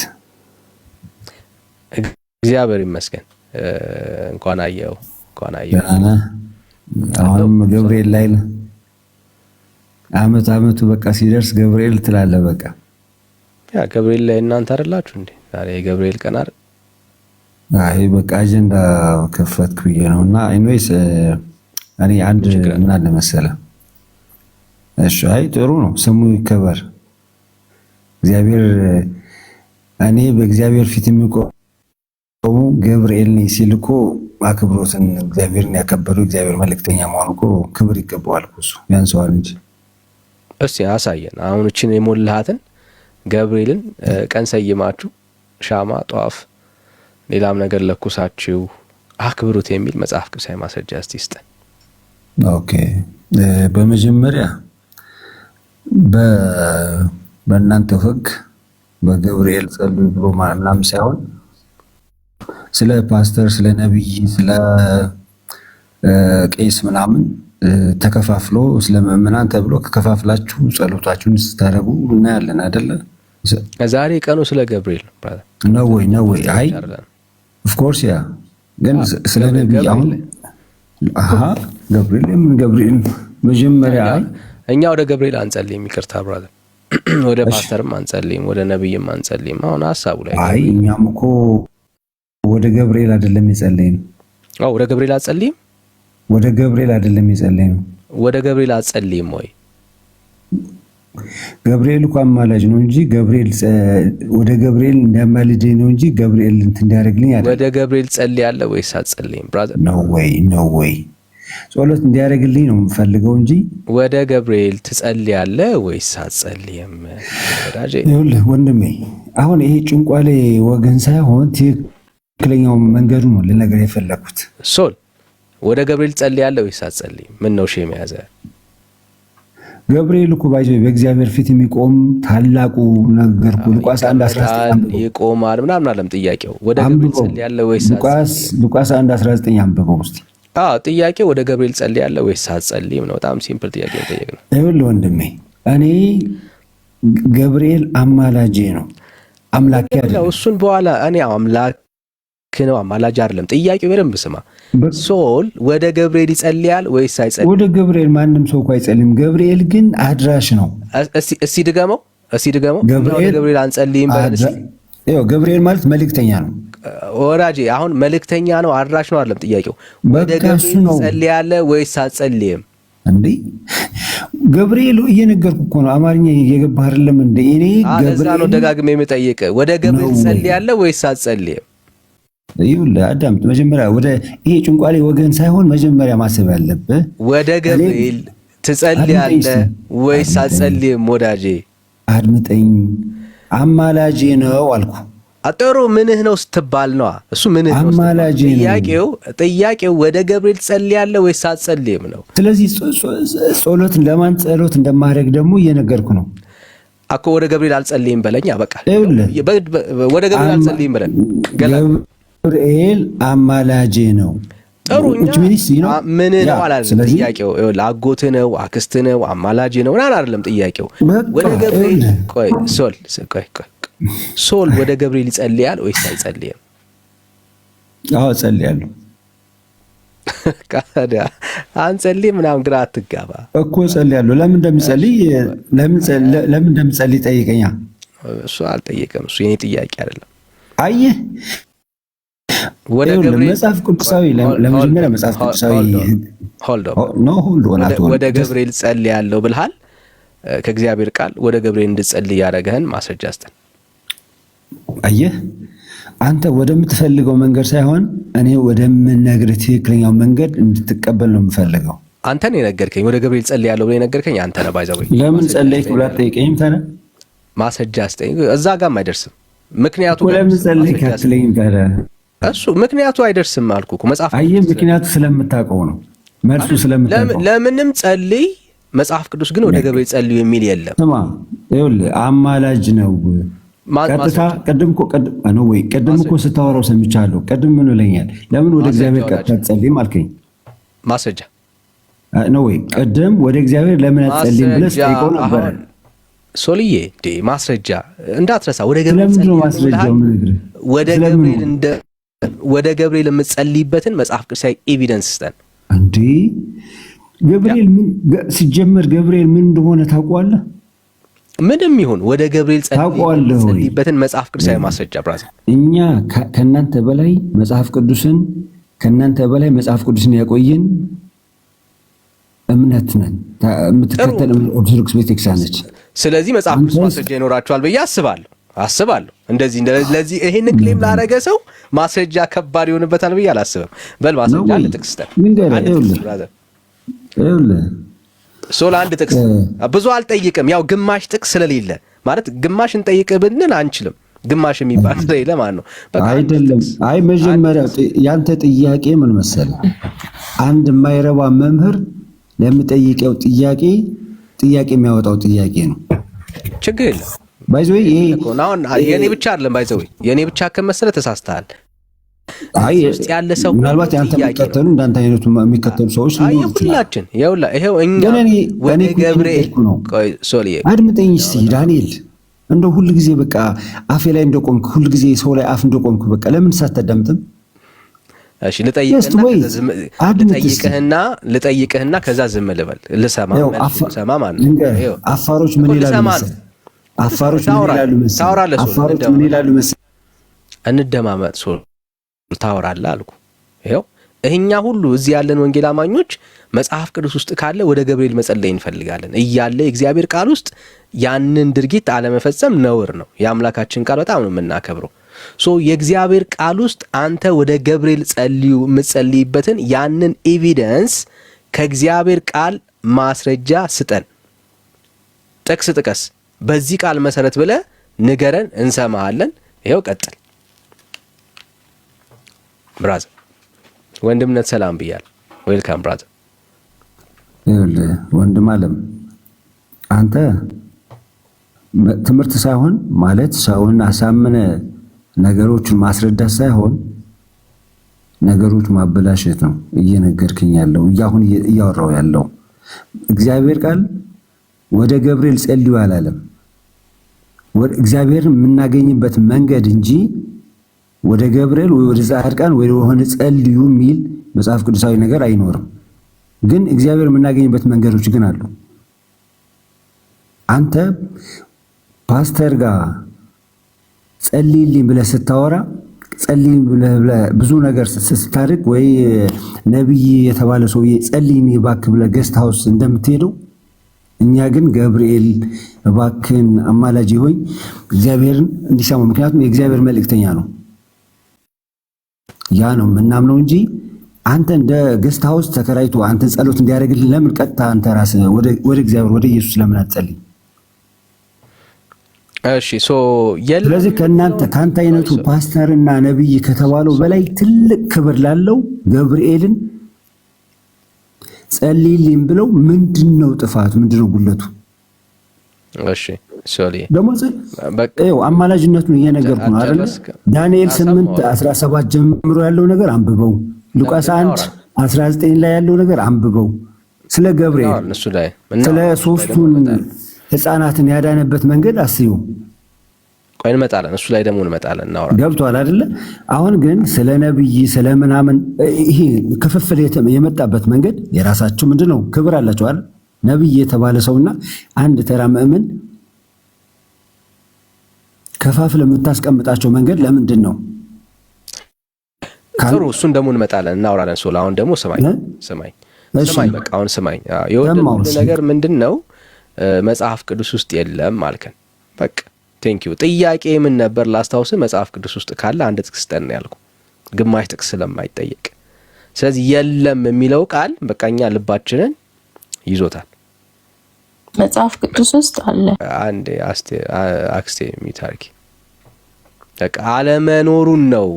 እግዚአብሔር ይመስገን። እንኳን አየሁ። አሁንም ገብርኤል ላይ አመቱ በቃ ሲደርስ ገብርኤል ትላለህ። በቃ ያ ገብርኤል ላይ እናንተ አይደላችሁ እንዴ? ዛሬ የገብርኤል ቀን አይደል? አይ በቃ አጀንዳ ከፈትኩ ብዬ ነውና ኤኒዌይስ እኔ አንድ ምን አለ መሰለህ። እሺ አይ ጥሩ ነው፣ ስሙ ይከበር። እግዚአብሔር እኔ በእግዚአብሔር ፊት የሚቆሙ ገብርኤል ነኝ ሲል እኮ አክብሮትን እግዚአብሔርን ያከበረው እግዚአብሔር መልእክተኛ መሆኑ እኮ ክብር ይገባዋል እሱ ያንሰዋል እንጂ። እስቲ አሳየን አሁን እቺን የሞላሃትን ገብርኤልን ቀን ሰይማችሁ ሻማ ጧፍ ሌላም ነገር ለኩሳችሁ አክብሩት የሚል መጽሐፍ ቅዱሳዊ ማስረጃ እስቲ ስጠን። ኦኬ በመጀመሪያ በእናንተ ህግ በገብርኤል ጸልዩ ብሎ ምናምን ሳይሆን ስለ ፓስተር ስለ ነብይ ስለ ቄስ ምናምን ተከፋፍሎ ስለ ምእመናን ተብሎ ከከፋፍላችሁ ጸሎታችሁን ስታደርጉ እናያለን አይደለ? ዛሬ ቀኑ ስለ ገብርኤል ነው ወይ? አይ ኦፍ ኮርስ ያ ግን ስለ ነብይ አሁን ገብርኤል መጀመሪያ እኛ ወደ ገብርኤል አንጸልይም። ይቅርታ ብራዘር፣ ወደ ፓስተርም አንጸልይም፣ ወደ ነብይም አንጸልይም። አሁን ሐሳቡ ላይ አይ እኛም እኮ ወደ ገብርኤል አይደለም የጸለይን። ወደ ገብርኤል አጸልይም። ወደ ገብርኤል አይደለም የጸለይን። ወደ ገብርኤል አጸልይም ወይ? ገብርኤል እኮ አማላጅ ነው እንጂ ገብርኤል ወደ ገብርኤል እንዲያማልደኝ ነው እንጂ ገብርኤል እንትን እንዲያደርግልኝ አይደለም። ወደ ገብርኤል ጸልያለሁ ወይስ አጸልይም ብራዘር? ነው ወይ ጸሎት እንዲያደርግልኝ ነው የምፈልገው እንጂ ወደ ገብርኤል ትጸልያለህ ወይስ አጸልይም? ወዳጄ ይኸውልህ ወንድሜ፣ አሁን ይሄ ጭንቋሌ ወገን ሳይሆን ትክክለኛው መንገዱ ነው ልነግር የፈለኩት። ሶል ወደ ገብርኤል ጸልያለህ ወይስ አጸልይም? ምን ነው ሼም ያዘ? ገብርኤል እኮ ባይዘው በእግዚአብሔር ፊት የሚቆም ታላቁ ነገር እኮ ሉቃስ 1:19 ይቆማል ምናምን አለም ጥያቄው። ወደ ገብርኤል ጸልያለህ ወይስ ሉቃስ 1:19 አንብበው እስቲ። ጥያቄው ወደ ገብርኤል ጸልያለህ ወይስ አትጸልይም ነው። በጣም ሲምፕል ጥያቄ ጠየቅ ነው። ይኸውልህ ወንድሜ፣ እኔ ገብርኤል አማላጄ ነው። አምላክ አይደለም። እሱን በኋላ እኔ አምላክ ነው አማላጅ አይደለም። ጥያቄው በደንብ ስማ። ሶል ወደ ገብርኤል ይጸልያል ወይስ አይጸልይም? ወደ ገብርኤል ማንም ሰው እኮ አይጸልይም። ገብርኤል ግን አድራሽ ነው። እስቲ ድገመው። ወደ ገብርኤል አንጸልይም በለስ። ይኸው ገብርኤል ማለት መልእክተኛ ነው ወራጄ። አሁን መልእክተኛ ነው አድራሽ ነው አይደለም ጥያቄው። ወደ ገብርኤል ይጸልያል ወይስ አጸልይም? እንዴ ገብርኤል እየነገርኩ እኮ ነው። አማርኛ እየገባህ አይደለም እንዴ? እኔ ገብርኤል ነው ደጋግሜ የምጠይቅ። ወደ ገብርኤል ይጸልያል ወይስ አጸልይም? ይኸውልህ አዳምጥ። መጀመሪያ ወደ ይሄ ጭንቋሌ ወገን ሳይሆን መጀመሪያ ማሰብ ያለብህ ወደ ገብርኤል ትጸልያለህ ወይስ አጸልይም? ወዳጄ አድምጠኝ። አማላጄ ነው አልኩ። አጥሩ ምንህ ነው ስትባል ነው እሱ ምንህ ነው አማላጄ ነው። ጥያቄው ወደ ገብርኤል ትጸልያለህ ወይስ አጸልይም ነው። ስለዚህ ጸሎት ለማን ጸሎት እንደማድረግ ደግሞ እየነገርኩ ነው እኮ። ወደ ገብርኤል አልጸልይም በለኛ በቃ። ወደ ገብርኤል አልጸልይም በለን። ገብርኤል አማላጄ ነው። ጥሩኛ ምን ነው አላለም ጥያቄው። አጎትህ ነው አክስትህ ነው አማላጄ ነው ምናምን አይደለም ጥያቄው። ወደ ገብርኤል ሶል ወደ ገብርኤል ይጸልያል ወይስ አይጸልይም? አዎ ጸልያለሁ። ካዳ አንጸልይ ምናምን ግራ አትጋባ እኮ ጸልያለሁ። ለምን እንደምጸልይ ጠይቀኛ። እሱ አልጠየቀም። እሱ የኔ ጥያቄ አይደለም። አየህ ወደ ገብርኤል መጽሐፍ ቅዱሳዊ ለመጀመሪያ መጽሐፍ ቅዱሳዊ ወደ ገብርኤል ጸልያለሁ ብልሃል። ከእግዚአብሔር ቃል ወደ ገብርኤል እንድጸልይ ያደረገህን ማስረጃ አስጠን። አየህ አንተ ወደምትፈልገው መንገድ ሳይሆን እኔ ወደምነግርህ ትክክለኛው መንገድ እንድትቀበል ነው የምፈልገው። አንተ ነው የነገርከኝ። ወደ ገብርኤል ጸልያለሁ ብለህ የነገርከኝ አንተ ነህ። ባይዘው ለምን ጸለይክ ብለህ አትጠይቀኝም? ታዲያ ማስረጃ አስጠኝ። እዛ ጋርም አይደርስም። ምክንያቱም ለምን ጸለይክ አትለኝም? ታዲያ እሱ ምክንያቱ አይደርስም አልኩ እኮ መጽሐፍ። አየህ ምክንያቱ ስለምታውቀው ነው፣ መልሱ ስለምታውቀው። ለምንም ጸልይ መጽሐፍ ቅዱስ ግን ወደ ገብርኤል ጸልዩ የሚል የለም። ስማ ይኸውልህ አማላጅ ነው ቀጥታ። ቅድም እኮ ስታወራው ሰምቻለሁ። ቅድም ምን ብለኛል? ለምን ወደ እግዚአብሔር ቀጥታ አትጸልይም አልከኝ። ማስረጃ ነው ወይ? ቅድም ወደ እግዚአብሔር ለምን አትጸልይም ብለህ ጠይቀው ነበር ሶልዬ። ማስረጃ እንዳትረሳ። ወደ ገብርኤል ወደ ገብርኤል የምትጸልይበትን መጽሐፍ ቅዱሳዊ ኤቪደንስ ስጠን። እንዴ ገብርኤል ምን ሲጀመር ገብርኤል ምን እንደሆነ ታውቀዋለህ? ምንም ይሁን ወደ ገብርኤል ጸልይበትን መጽሐፍ ቅዱሳዊ ማስረጃ ብራዘር። እኛ ከናንተ በላይ መጽሐፍ ቅዱስን ያቆየን እምነት ነን። የምትከተል ኦርቶዶክስ ቤተክርስቲያን ነች። ስለዚህ መጽሐፍ ቅዱስ ማስረጃ ይኖራቸዋል ብዬ አስባለሁ። እንደዚህ ለዚህ ይሄን ክሌም ላደረገ ሰው ማስረጃ ከባድ ይሆንበታል ብዬ አላስብም። በል ማስረጃ አለ ጥቅስ ሶል አንድ ጥቅስ ብዙ አልጠይቅም። ያው ግማሽ ጥቅስ ስለሌለ ማለት ግማሽ እንጠይቅ ብንል አንችልም። ግማሽ የሚባል ስለሌለ ማለት ነው። አይደለም። አይ መጀመሪያ ያንተ ጥያቄ ምን መሰለህ? አንድ የማይረባ መምህር ለምጠይቀው ጥያቄ የሚያወጣው ጥያቄ ነው። ችግር የለም። ባይዘው ይሄ የኔ ብቻ አይደለም። ባይዘው የኔ ብቻ ከመሰለ ተሳስተሃል። አይ ያለ ሰው ምናልባት ያንተ የሚከተሉ እንዳንተ አይነቱ የሚከተሉ ሰዎች ነው። ሁላችን ይኸው እኛ ወደ ገብርኤል ቆይ ሶልዬ አድምጠኝ እስቲ ዳንኤል። እንደው ሁሉ ጊዜ በቃ አፌ ላይ እንደቆምክ ሁሉ ጊዜ ሰው ላይ አፍ እንደቆምክ በቃ ለምን ሳታዳምጥም? እሺ ልጠይቅህና ከዛ ዝም ልበል ልሰማ ማለት ነው። አፋሮች ምን ይላሉ መሰለህ? አፋሮች ምን ይላሉ መሰለህ? እንደማመጥ ሶል ታወራለህ አልኩ። ይኸው እኛ ሁሉ እዚህ ያለን ወንጌል አማኞች መጽሐፍ ቅዱስ ውስጥ ካለ ወደ ገብርኤል መጸለይ እንፈልጋለን እያለ የእግዚአብሔር ቃል ውስጥ ያንን ድርጊት አለመፈጸም ነውር ነው። የአምላካችን ቃል በጣም ነው የምናከብረው። የእግዚአብሔር ቃል ውስጥ አንተ ወደ ገብርኤል የምትጸልይበትን ያንን ኤቪደንስ ከእግዚአብሔር ቃል ማስረጃ ስጠን። ጥቅስ ጥቀስ። በዚህ ቃል መሰረት ብለህ ንገረን፣ እንሰማሃለን። ይኸው ቀጥል ብራዘር። ወንድምነት ሰላም ብያለሁ። ዌልካም ብራዘር። ወንድም አለም አንተ ትምህርት ሳይሆን ማለት ሰውን አሳምነ ነገሮችን ማስረዳት ሳይሆን ነገሮች ማበላሸት ነው እየነገርክኝ ያለው አሁን እያወራው ያለው። እግዚአብሔር ቃል ወደ ገብርኤል ጸልዩ አላለም። እግዚአብሔርን የምናገኝበት መንገድ እንጂ ወደ ገብርኤል ወይ ወደ ጻድቃን ወይ ወደ ጸልዩ የሚል መጽሐፍ ቅዱሳዊ ነገር አይኖርም። ግን እግዚአብሔር የምናገኝበት መንገዶች ግን አሉ። አንተ ፓስተር ጋር ጸልይልኝ ብለህ ስታወራ ጸልይልኝ ብለህ ብዙ ነገር ስታደርግ ወይ ነብይ የተባለ ሰውዬ ጸልይልኝ እባክህ ብለህ ገስት ሃውስ እንደምትሄደው እኛ ግን ገብርኤል እባክህን አማላጅ ሆይ እግዚአብሔርን እንዲሰማ፣ ምክንያቱም የእግዚአብሔር መልእክተኛ ነው። ያ ነው የምናምነው እንጂ አንተ እንደ ገስት ሃውስ ተከራይቶ አንተ ጸሎት እንዲያደርግልህ ለምን ቀጥታ አንተ ራስህ ወደ እግዚአብሔር ወደ ኢየሱስ ለምን አትጸልይ? እሺ ስለዚህ ከአንተ አይነቱ ፓስተርና ነብይ ከተባለው በላይ ትልቅ ክብር ላለው ገብርኤልን ጸልይልኝ ብለው ምንድነው ጥፋቱ? ምንድነው ጉለቱ? እሺ ሶሊ ደግሞ አማላጅነቱን እየነገርኩ ነው አይደል? ዳንኤል 8:17 ጀምሮ ያለው ነገር አንብበው፣ ሉቃስ 1:19 ላይ ያለው ነገር አንብበው። ስለ ገብርኤል ስለ ሶስቱን ህፃናትን ያዳነበት መንገድ አስዩ። ቆይ እንመጣለን፣ እሱ ላይ ደግሞ እንመጣለን እናወራ። ገብቷል አይደለ? አሁን ግን ስለ ነብይ ስለ ምናምን ይሄ ክፍፍል የመጣበት መንገድ የራሳቸው ምንድነው ክብር አላቸው አይደል? ነብይ የተባለ ሰውና አንድ ተራ ምእምን ከፋፍለ የምታስቀምጣቸው መንገድ ለምንድን ነው? ጥሩ፣ እሱን ደግሞ እንመጣለን እናወራለን። ሶላ አሁን ደግሞ ስማኝ በቃ አሁን ስማኝ። የወደድኩት ነገር ምንድን ነው? መጽሐፍ ቅዱስ ውስጥ የለም አልከን። በቃ ቴንክ ዩ። ጥያቄ ምን ነበር ላስታውስ? መጽሐፍ ቅዱስ ውስጥ ካለ አንድ ጥቅስ ስጠን ያልኩ፣ ግማሽ ጥቅስ ስለማይጠየቅ። ስለዚህ የለም የሚለው ቃል በቃ እኛ ልባችንን ይዞታል። መጽሐፍ ቅዱስ ውስጥ አለ። አንዴ አክስቴ የሚታርኪ በቃ አለመኖሩን ነው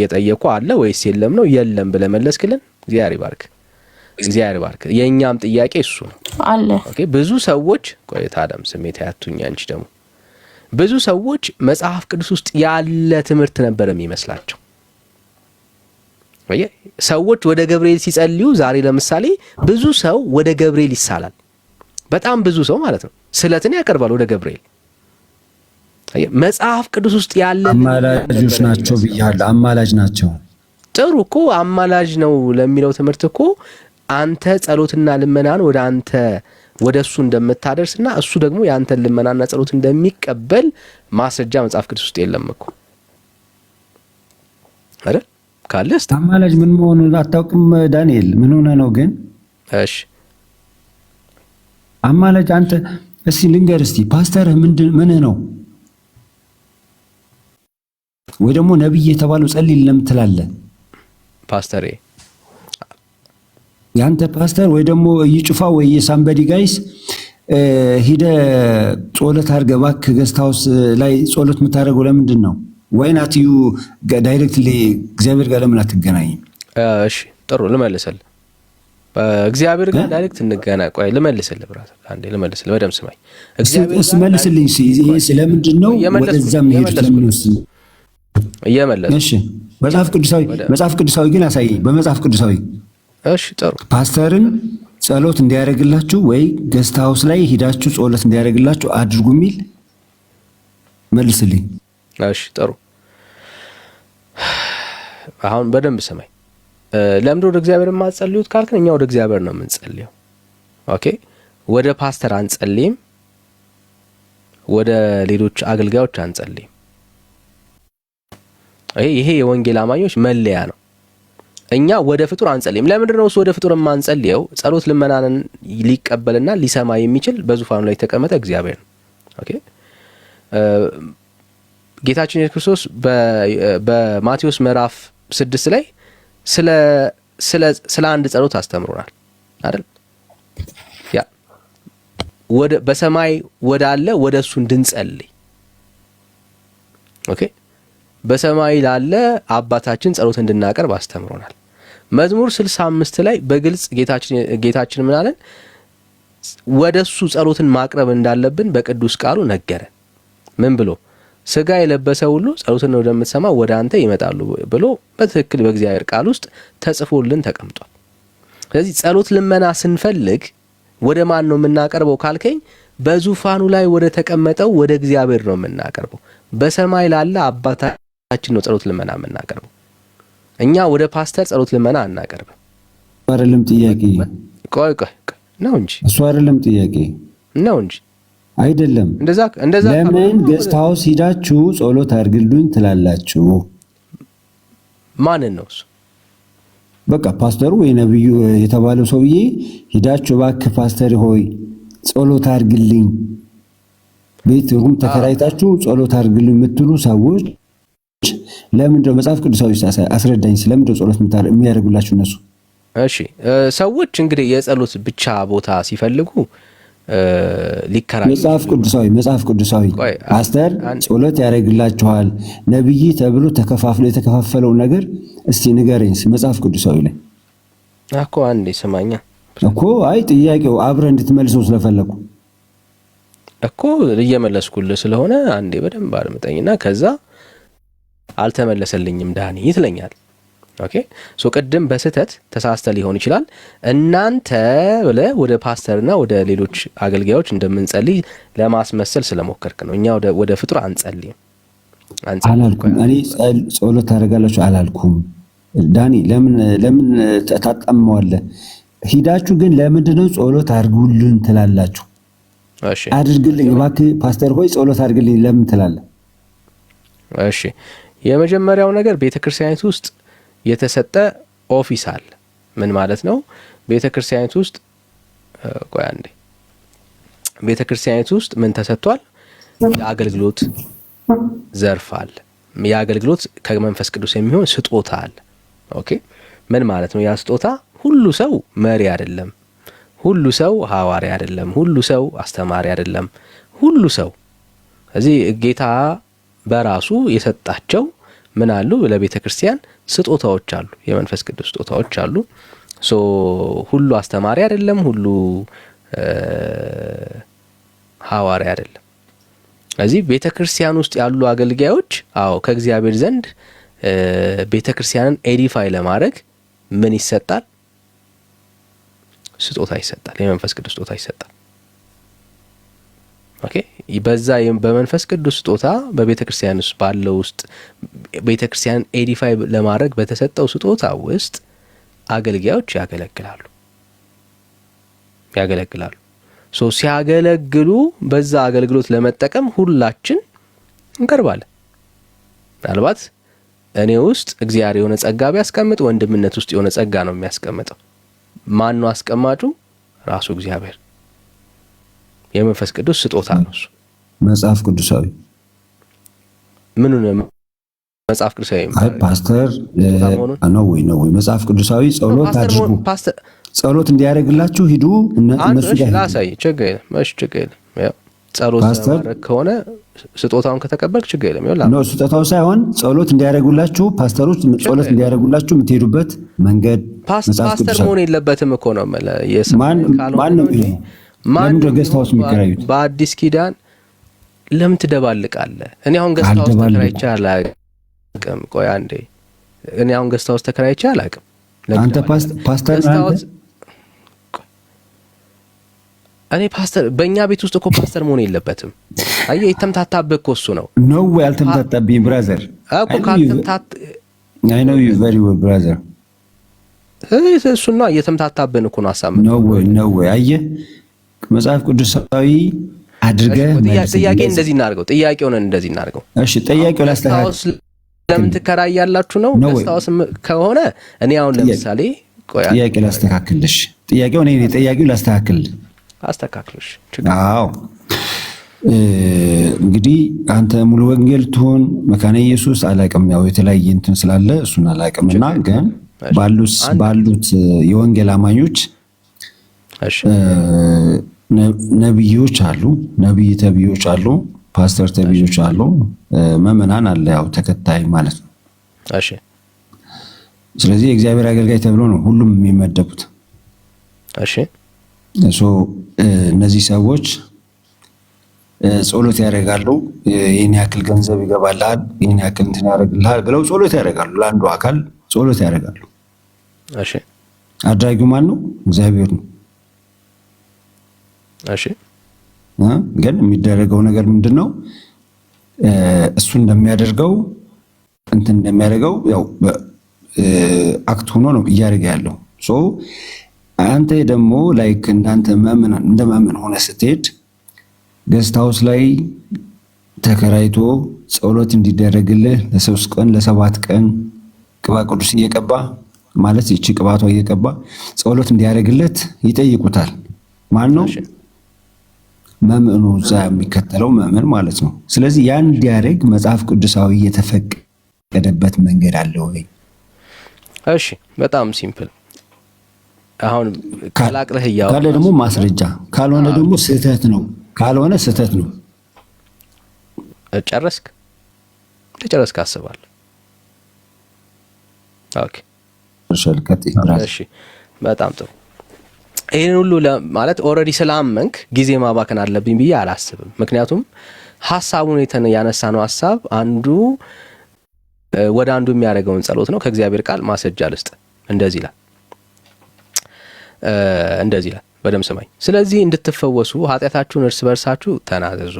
የጠየቁ። አለ ወይስ የለም ነው? የለም ብለህ መለስክልን። እግዚአብሔር ይባርክ፣ እግዚአብሔር ይባርክ። የኛም ጥያቄ እሱ ነው አለ። ኦኬ። ብዙ ሰዎች ቆይታ አዳም ስሜት ያቱኛ አንቺ ደግሞ ብዙ ሰዎች መጽሐፍ ቅዱስ ውስጥ ያለ ትምህርት ነበር የሚመስላቸው። ሰዎች ወደ ገብርኤል ሲጸልዩ ዛሬ ለምሳሌ ብዙ ሰው ወደ ገብርኤል ይሳላል። በጣም ብዙ ሰው ማለት ነው ስለትን ያቀርባል ወደ ገብርኤል። መጽሐፍ ቅዱስ ውስጥ ያለ አማላጆች ናቸው ብያለሁ። አማላጅ ናቸው። ጥሩ እኮ አማላጅ ነው ለሚለው ትምህርት እኮ አንተ ጸሎትና ልመናን ወደ አንተ ወደ እሱ እንደምታደርስና እሱ ደግሞ ያንተን ልመናና ጸሎት እንደሚቀበል ማስረጃ መጽሐፍ ቅዱስ ውስጥ የለም እኮ አይደል? ካለስ አማላጅ ምን መሆኑን አታውቅም ዳንኤል? ምን ሆነ ነው ግን? እሺ አማላጅ አንተ እስቲ ልንገር እስቲ ፓስተርህ ምን ነው? ወይ ደግሞ ነብይ የተባለው ጸልይ ለምትላለህ ፓስተሬ ያንተ ፓስተር ወይ ደግሞ ይጭፋ ወይ የሳምበዲ ጋይስ ሂደ ጾለት አድርገህ እባክህ ገስት ሃውስ ላይ ጾለት የምታደርገው ለምንድን ነው? ወይናትዩ ዳይሬክትሊ እግዚአብሔር ጋር ለምን አትገናኝም? እሺ ጥሩ ልመልስልህ። እግዚአብሔር ጋር ዳይሬክት እንገናኝ። ቆይ ልመልስልህ ብራዘር፣ አንዴ ልመልስልህ። በደምብ ስማኝ። እግዚአብሔር መልስልኝ። ይሄ ስለምንድን ነው ወደዛም ሄድ ስለምንስ እየመለስ? እሺ መጽሐፍ ቅዱሳዊ ግን አሳየኝ። በመጽሐፍ ቅዱሳዊ እሺ ጥሩ ፓስተርን ጸሎት እንዲያደርግላችሁ ወይ ገስት ሃውስ ላይ ሂዳችሁ ጸሎት እንዲያደርግላችሁ አድርጉ የሚል መልስልኝ። እሺ ጥሩ አሁን በደንብ ስማኝ። ለምንድን ወደ እግዚአብሔር የማትጸልዩት ካልከን እኛ ወደ እግዚአብሔር ነው የምንጸልየው። ኦኬ ወደ ፓስተር አንጸልይም፣ ወደ ሌሎች አገልጋዮች አንጸልይም። ይሄ የወንጌል አማኞች መለያ ነው። እኛ ወደ ፍጡር አንጸልይም። ለምንድን ነው እሱ ወደ ፍጡር የማንጸልየው? ጸሎት ልመናንን ሊቀበልና ሊሰማ የሚችል በዙፋኑ ላይ የተቀመጠ እግዚአብሔር ነው። ኦኬ ጌታችን ኢየሱስ ክርስቶስ በማቴዎስ ምዕራፍ 6 ላይ ስለ አንድ ጸሎት አስተምሮናል አይደል? ያ በሰማይ ወዳለ ወደ እሱ እንድንጸልይ። ኦኬ በሰማይ ላለ አባታችን ጸሎት እንድናቀርብ አስተምሮናል። መዝሙር 65 ላይ በግልጽ ጌታችን ምን አለን? ወደሱ ጸሎትን ማቅረብ እንዳለብን በቅዱስ ቃሉ ነገረን። ምን ብሎ? ስጋ የለበሰ ሁሉ ጸሎትን ወደምትሰማ ወደ አንተ ይመጣሉ ብሎ በትክክል በእግዚአብሔር ቃል ውስጥ ተጽፎልን ተቀምጧል። ስለዚህ ጸሎት ልመና ስንፈልግ ወደ ማን ነው የምናቀርበው ካልከኝ፣ በዙፋኑ ላይ ወደ ተቀመጠው ወደ እግዚአብሔር ነው የምናቀርበው። በሰማይ ላለ አባታችን ነው ጸሎት ልመና የምናቀርበው። እኛ ወደ ፓስተር ጸሎት ልመና አናቀርብም። አይደለም ጥያቄ ቆይ ነው እንጂ እሱ አይደለም ጥያቄ ነው እንጂ አይደለም። እንደዛ ለምን ገስት ሃውስ ሂዳችሁ ጸሎት አድርግልኝ ትላላችሁ? ማንን ነው እሱ? በቃ ፓስተሩ ወይ ነብዩ የተባለው ሰውዬ ሂዳችሁ እባክህ ፓስተር ሆይ ጸሎት አድርግልኝ፣ ቤት ሩም ተከራይታችሁ ጸሎት አድርግልኝ የምትሉ ሰዎች ለምንድን ነው መጽሐፍ ቅዱሳዊ አስረዳኝ። ስለምንድን ነው ጸሎት የሚያደርጉላችሁ እነሱ? እሺ ሰዎች እንግዲህ የጸሎት ብቻ ቦታ ሲፈልጉ ሊከራዩ መጽሐፍ ቅዱሳዊ ፓስተር ጸሎት ያደርግላችኋል ነብይ ተብሎ ተከፋፍሎ የተከፋፈለው ነገር እስቲ ንገረኝ መጽሐፍ ቅዱሳዊ ላይ እኮ አንዴ ሰማኛ እኮ አይ ጥያቄው አብረን እንድትመልሰው ስለፈለኩ እኮ እየመለስኩልህ ስለሆነ አንዴ በደንብ አድምጠኝና ከዛ አልተመለሰልኝም ዳኒ ይትለኛል። ኦኬ ሶ ቅድም በስተት ተሳስተ ሊሆን ይችላል። እናንተ ወደ ፓስተርና ወደ ሌሎች አገልጋዮች እንደምንጸልይ ለማስመሰል ስለሞከርክ ነው። እኛ ወደ ፍጡር አንጸልይም አላልኩም። እኔ ጸሎት ታደርጋላችሁ አላልኩም ዳኒ። ለምን ታጣመዋለህ? ሂዳችሁ ግን ለምንድነው ጸሎት አድርጉልን ትላላችሁ? እሺ አድርግልኝ እባክህ ፓስተር ሆይ ጸሎት አድርግልኝ ለምን ትላለህ? እሺ የመጀመሪያው ነገር ቤተክርስቲያኒቱ ውስጥ የተሰጠ ኦፊስ አለ። ምን ማለት ነው? ቤተክርስቲያኒቱ ውስጥ ቆይ አንዴ ቤተክርስቲያኒቱ ውስጥ ምን ተሰጥቷል? የአገልግሎት ዘርፍ አለ። የአገልግሎት ከመንፈስ ቅዱስ የሚሆን ስጦታ አለ። ኦኬ ምን ማለት ነው? ያ ስጦታ ሁሉ ሰው መሪ አይደለም፣ ሁሉ ሰው ሐዋርያ አይደለም፣ ሁሉ ሰው አስተማሪ አይደለም። ሁሉ ሰው እዚህ ጌታ በራሱ የሰጣቸው ምን አሉ? ለቤተ ክርስቲያን ስጦታዎች አሉ፣ የመንፈስ ቅዱስ ስጦታዎች አሉ። ሶ ሁሉ አስተማሪ አይደለም፣ ሁሉ ሐዋርያ አይደለም። እዚህ ቤተ ክርስቲያን ውስጥ ያሉ አገልጋዮች ከእግዚአብሔር ዘንድ ቤተ ክርስቲያንን ኤዲፋይ ለማድረግ ምን ይሰጣል? ስጦታ ይሰጣል፣ የመንፈስ ቅዱስ ስጦታ ይሰጣል። ኦኬ በዛ በመንፈስ ቅዱስ ስጦታ በቤተ ክርስቲያን ውስጥ ባለው ውስጥ ቤተ ክርስቲያን ኤዲፋይ ለማድረግ በተሰጠው ስጦታ ውስጥ አገልጋዮች ያገለግላሉ። ሶ ሲያገለግሉ በዛ አገልግሎት ለመጠቀም ሁላችን እንቀርባለን። ምናልባት እኔ ውስጥ እግዚአብሔር የሆነ ጸጋ ቢያስቀምጥ ወንድምነት ውስጥ የሆነ ጸጋ ነው የሚያስቀምጠው። ማን ነው አስቀማጩ? ራሱ እግዚአብሔር። የመንፈስ ቅዱስ ስጦታ ነው እሱ። መጽሐፍ ቅዱሳዊ ምን ነው? መጽሐፍ ቅዱሳዊ ፓስተር ነው ወይ መጽሐፍ ቅዱሳዊ ጸሎት አድርጉ፣ ጸሎት እንዲያደርግላችሁ ሂዱ እነሱ ጋር ላሳይ። ችግር የለም ያው ጸሎት ማድረግ ከሆነ ስጦታውን ከተቀበልክ ችግር የለም። ይኸውልህ ነው ስጦታው ሳይሆን ጸሎት እንዲያደርጉላችሁ ፓስተሮች ጸሎት እንዲያደርጉላችሁ የምትሄዱበት መንገድ ፓስተር መሆን የለበትም እኮ ነው ማለት ማን ነው ይሄ? ማን ነው ገስት ሃውስ የሚከራዩት? በአዲስ ኪዳን ለምን ትደባልቃለህ? እኔ አሁን ገስት ሃውስ ተከራይቼ አላውቅም። ቆይ አንዴ እኔ አሁን ገስት ሃውስ ተከራይቼ አላውቅም። አንተ ፓስተር እኔ ፓስተር በእኛ ቤት ውስጥ እኮ ፓስተር መሆን የለበትም። አየህ የተምታታብህ እኮ እሱ ነው። ነው ያልተምታታብኝ ብራዘር እኮ ካልተምታት አይ ኖ ዩ ቬሪ ዌል ብራዘር እሱና እየተምታታብን እኮ ነው ሐሳብ ነው አየህ መጽሐፍ ቅዱሳዊ አድርገህ ጥያቄ እንደዚህ እናድርገው። እሺ ጥያቄው ላስተካክል። ለምን ትከራያላችሁ ነው? ገስታውስ ከሆነ እኔ አሁን ለምሳሌ ቆይ ጥያቄ ላስተካክልሽ። ጥያቄው ላስተካክል። አስተካክልሽ። አዎ እንግዲህ አንተ ሙሉ ወንጌል ትሆን መካነ ኢየሱስ አላውቅም፣ ያው የተለያየ እንትን ስላለ እሱን አላውቅምና ግን ባሉት የወንጌል አማኞች ነብዮች አሉ፣ ነብይ ተብዮች አሉ፣ ፓስተር ተብዮች አሉ፣ መመናን አለ፣ ያው ተከታይ ማለት ነው። እሺ ስለዚህ የእግዚአብሔር አገልጋይ ተብሎ ነው ሁሉም የሚመደቡት። እሺ እነዚህ ሰዎች ጸሎት ያደርጋሉ። ይሄን ያክል ገንዘብ ይገባልሃል፣ ይሄን ያክል እንትን ያደርግልሃል ብለው ጸሎት ያደርጋሉ። ለአንዱ አካል ጸሎት ያደርጋሉ። እሺ አድራጊው ማን ነው? እግዚአብሔር ነው። እሺ ግን የሚደረገው ነገር ምንድነው? እሱ እንደሚያደርገው ያው አክት ሆኖ ነው እያደረገ ያለው። ሶ አንተ ደግሞ ላይክ እንዳንተ እንደ መምን ሆነ ስትሄድ ገስት ሃውስ ላይ ተከራይቶ ጸሎት እንዲደረግልህ ለ3 ቀን ለ7 ቀን ቅባ ቅዱስ እየቀባ ማለት እቺ ቅባቷ እየቀባ ጸሎት እንዲያደርግለት ይጠይቁታል። ማን ነው? መምኑ እዛ የሚከተለው መምን ማለት ነው። ስለዚህ ያን እንዲያደርግ መጽሐፍ ቅዱሳዊ የተፈቀደበት መንገድ አለ ወይ? እሺ በጣም ሲምፕል። አሁን ካላቅለህ ያው ካለ ደግሞ ማስረጃ፣ ካልሆነ ደግሞ ስህተት ነው። ካልሆነ ስህተት ነው። ጨረስክ አስባለሁ። ኦኬ እሺ በጣም ጥሩ። ይሄን ሁሉ ማለት ኦልሬዲ ስላመንክ ጊዜ ማባከን አለብኝ ብዬ አላስብም። ምክንያቱም ሐሳቡን ያነሳነው ሐሳብ አንዱ ወደ አንዱ የሚያደርገውን ጸሎት ነው። ከእግዚአብሔር ቃል ማስረጃ ልስጥ። እንደዚህ ይላል በደም ስማኝ። ስለዚህ እንድትፈወሱ ኃጢአታችሁን እርስ በርሳችሁ ተናዘዙ።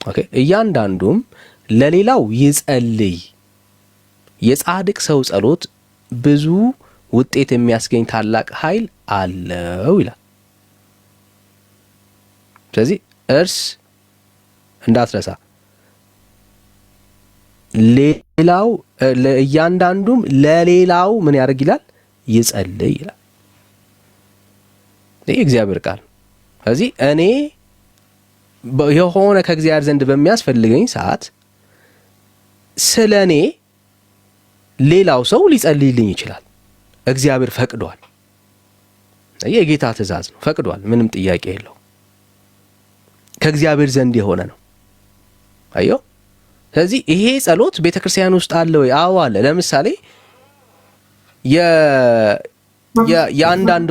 ኦኬ እያንዳንዱም ለሌላው ይጸልይ። የጻድቅ ሰው ጸሎት ብዙ ውጤት የሚያስገኝ ታላቅ ኃይል አለው ይላል። ስለዚህ እንዳትረሳ ሌላው እያንዳንዱም ለሌላው ምን ያደርግ ይላል? ይጸልይ ይላል። ይህ እግዚአብሔር ቃል። ስለዚህ እኔ የሆነ ከእግዚአብሔር ዘንድ በሚያስፈልገኝ ሰዓት ስለ እኔ ሌላው ሰው ሊጸልይልኝ ይችላል። እግዚአብሔር ፈቅዷል። የጌታ ትእዛዝ ነው፣ ፈቅዷል። ምንም ጥያቄ የለው። ከእግዚአብሔር ዘንድ የሆነ ነው። አየው። ስለዚህ ይሄ ጸሎት ቤተክርስቲያን ውስጥ አለ ወይ? አዎ አለ። ለምሳሌ የአንዳንድ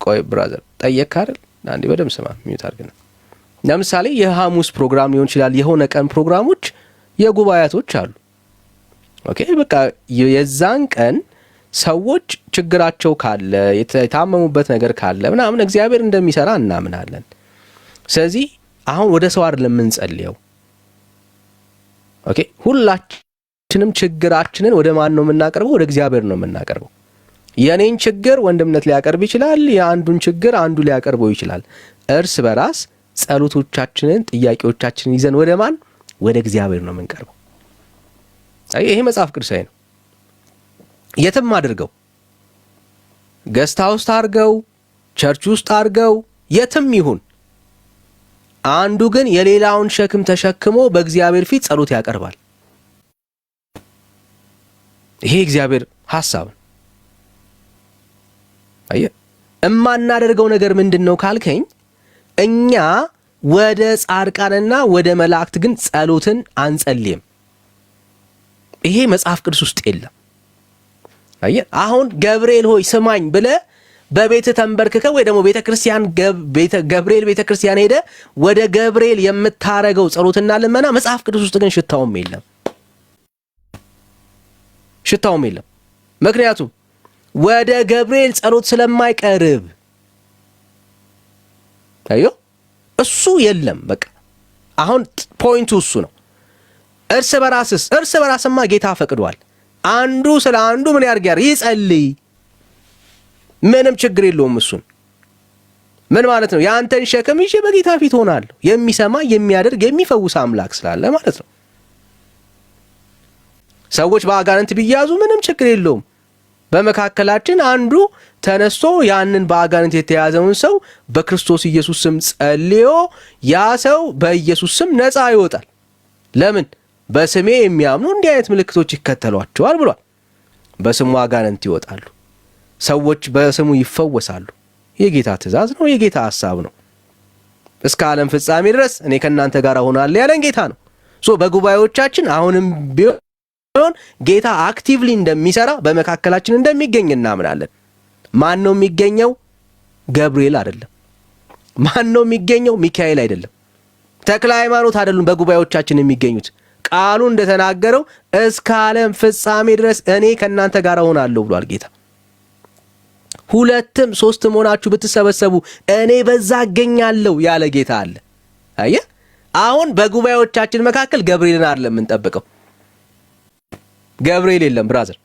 ቆይ ብራዘር ጠየቅክ አይደል? አንዴ በደምብ ስማ፣ ሚዩት አድርገን። ለምሳሌ የሐሙስ ፕሮግራም ሊሆን ይችላል፣ የሆነ ቀን ፕሮግራሞች፣ የጉባኤያቶች አሉ። ኦኬ በቃ የዛን ቀን ሰዎች ችግራቸው ካለ የታመሙበት ነገር ካለ ምናምን እግዚአብሔር እንደሚሰራ እናምናለን። ስለዚህ አሁን ወደ ሰው አይደለም የምንጸልየው። ኦኬ ሁላችንም ችግራችንን ወደ ማን ነው የምናቀርበው? ወደ እግዚአብሔር ነው የምናቀርበው። የኔን ችግር ወንድምነት ሊያቀርብ ይችላል፣ የአንዱን ችግር አንዱ ሊያቀርበው ይችላል። እርስ በራስ ጸሎቶቻችንን ጥያቄዎቻችንን ይዘን ወደ ማን? ወደ እግዚአብሔር ነው የምንቀርበው። ይሄ መጽሐፍ ቅዱሳዊ ነው። የትም አድርገው፣ ገስት ሃውስ አድርገው፣ ቸርች ውስጥ አድርገው፣ የትም ይሁን አንዱ ግን የሌላውን ሸክም ተሸክሞ በእግዚአብሔር ፊት ጸሎት ያቀርባል። ይሄ እግዚአብሔር ሐሳብ ነው። እማናደርገው ነገር ምንድነው ካልከኝ፣ እኛ ወደ ጻድቃንና ወደ መላእክት ግን ጸሎትን አንጸልይም። ይሄ መጽሐፍ ቅዱስ ውስጥ የለም። አሁን ገብርኤል ሆይ ስማኝ ብለ በቤት ተንበርክከ ወይ ደግሞ ቤተክርስቲያን ገብርኤል ቤተክርስቲያን ሄደ ወደ ገብርኤል የምታረገው ጸሎትና ልመና መጽሐፍ ቅዱስ ውስጥ ግን ሽታውም የለም። ምክንያቱም ወደ ገብርኤል ጸሎት ስለማይቀርብ እሱ የለም። በቃ አሁን ፖይንቱ እሱ ነው። እርስ በራስማ ጌታ ፈቅዷል። አንዱ ስለ አንዱ ምን ያርጋር? ይጸልይ። ምንም ችግር የለውም። እሱን ምን ማለት ነው? ያንተን ሸክም ይዤ በጌታ ፊት ሆናለሁ። የሚሰማ የሚያደርግ የሚፈውስ አምላክ ስላለ ማለት ነው። ሰዎች በአጋንንት ቢያዙ ምንም ችግር የለውም። በመካከላችን አንዱ ተነስቶ ያንን በአጋንንት የተያዘውን ሰው በክርስቶስ ኢየሱስ ስም ጸልዮ ያ ሰው በኢየሱስ ስም ነፃ ይወጣል። ለምን? በስሜ የሚያምኑ እንዲህ አይነት ምልክቶች ይከተሏቸዋል ብሏል። በስሙ አጋንንት ይወጣሉ፣ ሰዎች በስሙ ይፈወሳሉ። የጌታ ትእዛዝ ነው፣ የጌታ ሐሳብ ነው። እስከ ዓለም ፍጻሜ ድረስ እኔ ከእናንተ ጋር እሆናለሁ ያለን ጌታ ነው። በጉባኤዎቻችን አሁንም ቢሆን ጌታ አክቲቭሊ እንደሚሰራ በመካከላችን እንደሚገኝ እናምናለን። ማን ነው የሚገኘው? ገብርኤል አይደለም። ማን ነው የሚገኘው? ሚካኤል አይደለም። ተክለ ሃይማኖት አይደሉም በጉባኤዎቻችን የሚገኙት። ቃሉ እንደተናገረው እስከ ዓለም ፍጻሜ ድረስ እኔ ከእናንተ ጋር እሆናለሁ ብሏል ጌታ። ሁለትም ሶስትም ሆናችሁ ብትሰበሰቡ እኔ በዛ እገኛለሁ ያለ ጌታ አለ። አየህ፣ አሁን በጉባኤዎቻችን መካከል ገብርኤልን አይደለም የምንጠብቀው። ገብርኤል የለም ብራዘር።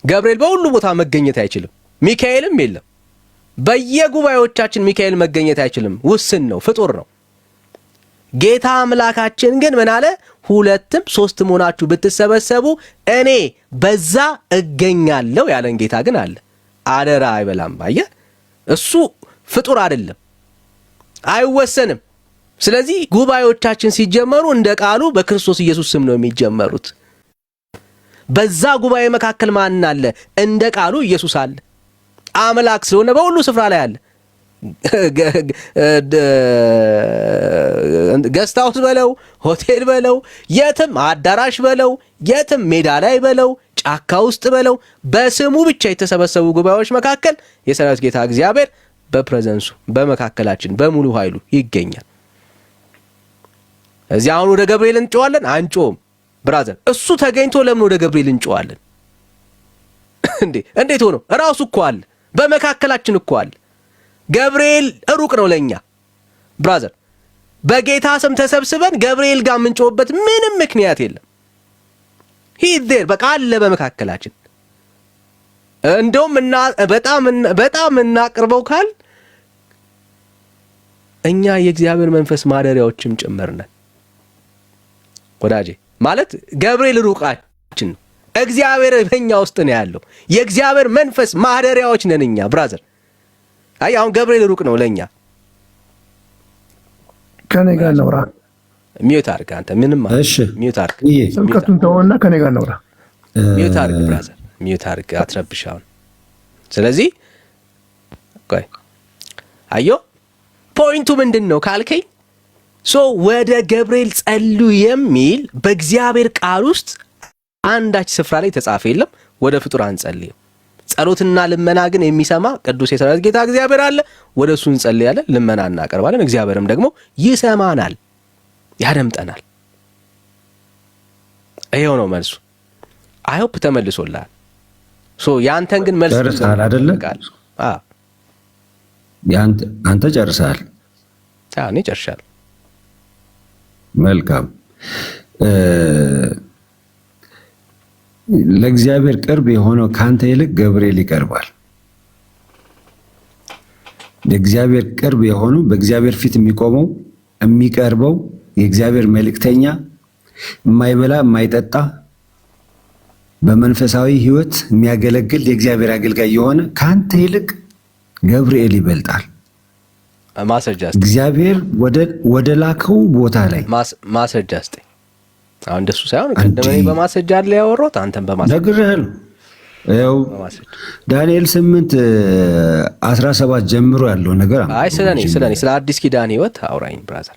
ገብርኤል በሁሉ ቦታ መገኘት አይችልም። ሚካኤልም የለም። በየጉባኤዎቻችን ሚካኤል መገኘት አይችልም። ውስን ነው፣ ፍጡር ነው። ጌታ አምላካችን ግን ምን አለ? ሁለትም ሶስትም ሆናችሁ ብትሰበሰቡ እኔ በዛ እገኛለሁ ያለን ጌታ ግን አለ። አደራ አይበላም። አየህ፣ እሱ ፍጡር አይደለም፣ አይወሰንም። ስለዚህ ጉባኤዎቻችን ሲጀመሩ እንደ ቃሉ በክርስቶስ ኢየሱስ ስም ነው የሚጀመሩት። በዛ ጉባኤ መካከል ማን አለ? እንደ ቃሉ ኢየሱስ አለ። አምላክ ስለሆነ በሁሉ ስፍራ ላይ አለ። ገስት ሃውስ በለው፣ ሆቴል በለው፣ የትም አዳራሽ በለው፣ የትም ሜዳ ላይ በለው፣ ጫካ ውስጥ በለው፣ በስሙ ብቻ የተሰበሰቡ ጉባኤዎች መካከል የሰራዊት ጌታ እግዚአብሔር በፕሬዘንሱ በመካከላችን በሙሉ ኃይሉ ይገኛል። እዚህ አሁን ወደ ገብርኤል እንጮዋለን? አንጮም ብራዘር። እሱ ተገኝቶ ለምን ወደ ገብርኤል እንጮዋለን እንዴ? እንዴት ሆኖ? ራሱ እኮ አለ፣ በመካከላችን እኮ አለ። ገብርኤል ሩቅ ነው ለኛ ብራዘር። በጌታ ስም ተሰብስበን ገብርኤል ጋር የምንጮህበት ምንም ምክንያት የለም። ሂዴር በቃ አለ በመካከላችን። እንደውም በጣም እናቅርበው ካል እኛ የእግዚአብሔር መንፈስ ማደሪያዎችም ጭምር ነን ወዳጄ። ማለት ገብርኤል ሩቃችን ነው፣ እግዚአብሔር በእኛ ውስጥ ነው ያለው። የእግዚአብሔር መንፈስ ማደሪያዎች ነን እኛ ብራዘር። አይ አሁን ገብርኤል ሩቅ ነው ለኛ። ከኔ ጋር ነውራ ሚዩት አድርግ አንተ። ምንም እሺ፣ ሚዩት አድርግ። ስብከቱን ተወውና ከኔ ጋር ነውራ። ሚዩት አድርግ ብራዘር፣ ሚዩት አድርግ፣ አትረብሽ አሁን። ስለዚህ ቆይ አዮ ፖይንቱ ምንድነው ካልከኝ፣ ወደ ገብርኤል ጸልዩ የሚል በእግዚአብሔር ቃል ውስጥ አንዳች ስፍራ ላይ ተጻፈ የለም። ወደ ፍጡር አንጸልይም። ጸሎትና ልመና ግን የሚሰማ ቅዱስ የሰራዊት ጌታ እግዚአብሔር አለ። ወደ እሱ እንጸልያለን፣ ልመና እናቀርባለን። እግዚአብሔርም ደግሞ ይሰማናል፣ ያደምጠናል። ይሄው ነው መልሱ። አይሆፕ ተመልሶልሃል። ያንተን ግን መልስ ጨርሰሃል አይደለ? አንተ ጨርሰሃል? እኔ ጨርሻለሁ። መልካም። ለእግዚአብሔር ቅርብ የሆነው ካንተ ይልቅ ገብርኤል ይቀርባል። ለእግዚአብሔር ቅርብ የሆነው በእግዚአብሔር ፊት የሚቀርበው የእግዚአብሔር መልእክተኛ፣ የማይበላ የማይጠጣ በመንፈሳዊ ሕይወት የሚያገለግል የእግዚአብሔር አገልጋይ የሆነ ካንተ ይልቅ ገብርኤል ይበልጣል። ማስረጃ እግዚአብሔር ወደ ላከው ቦታ ላይ ማስረጃ ስጠኝ። አሁን እንደሱ ሳይሆን ቀደመኝ በማስረጃ አለ ያወራሁት፣ አንተም በማስረጃ ነግሬሃለሁ። ያው ዳንኤል 8:17 ጀምሮ ያለው ነገር አይ ስለኔ ስለ አዲስ ኪዳን ሕይወት አውራኝ ብራዘር።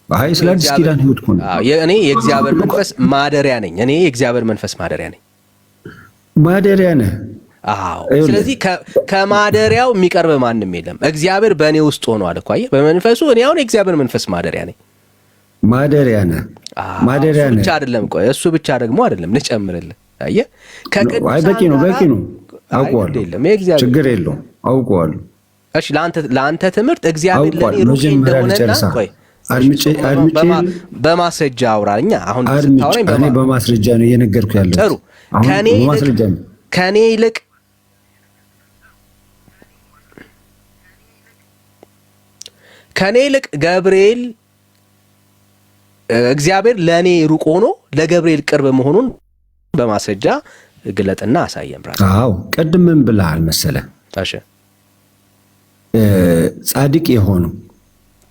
አይ ስለ አዲስ ኪዳን ሕይወት እኮ ነው። እኔ የእግዚአብሔር መንፈስ ማደሪያ ነኝ። እኔ የእግዚአብሔር መንፈስ ማደሪያ ነኝ። ማደሪያ ነህ? አዎ። ስለዚህ ከማደሪያው የሚቀርብ ማንም የለም። እግዚአብሔር በእኔ ውስጥ ሆኗል እኮ አየህ፣ በመንፈሱ። እኔ አሁን የእግዚአብሔር መንፈስ ማደሪያ ነኝ። ማደሪያ ነህ? ማደሪያ ነህ ብቻ አይደለም። ቆይ እሱ ብቻ ደግሞ አይደለም፣ ልጨምርልህ። አየህ፣ አይ በቂ ነው፣ በቂ ነው። አውቀዋለሁ፣ ችግር የለውም፣ አውቀዋለሁ። እሺ፣ ለአንተ ትምህርት እግዚአብሔር ለኔ ሩቅ እንደሆነና ቆይ በማስረጃ አውራኛ። አሁን ታውራኝ እኔ በማስረጃ ነው እየነገርኩህ ያለው። ጥሩ። ከኔ ይልቅ ገብርኤል እግዚአብሔር ለኔ ሩቅ ሆኖ ለገብርኤል ቅርብ መሆኑን በማስረጃ ግለጥና አሳየን ብራዘር። አዎ ቅድም ምን ብለሃል መሰለህ? እሺ ጻድቅ የሆኑ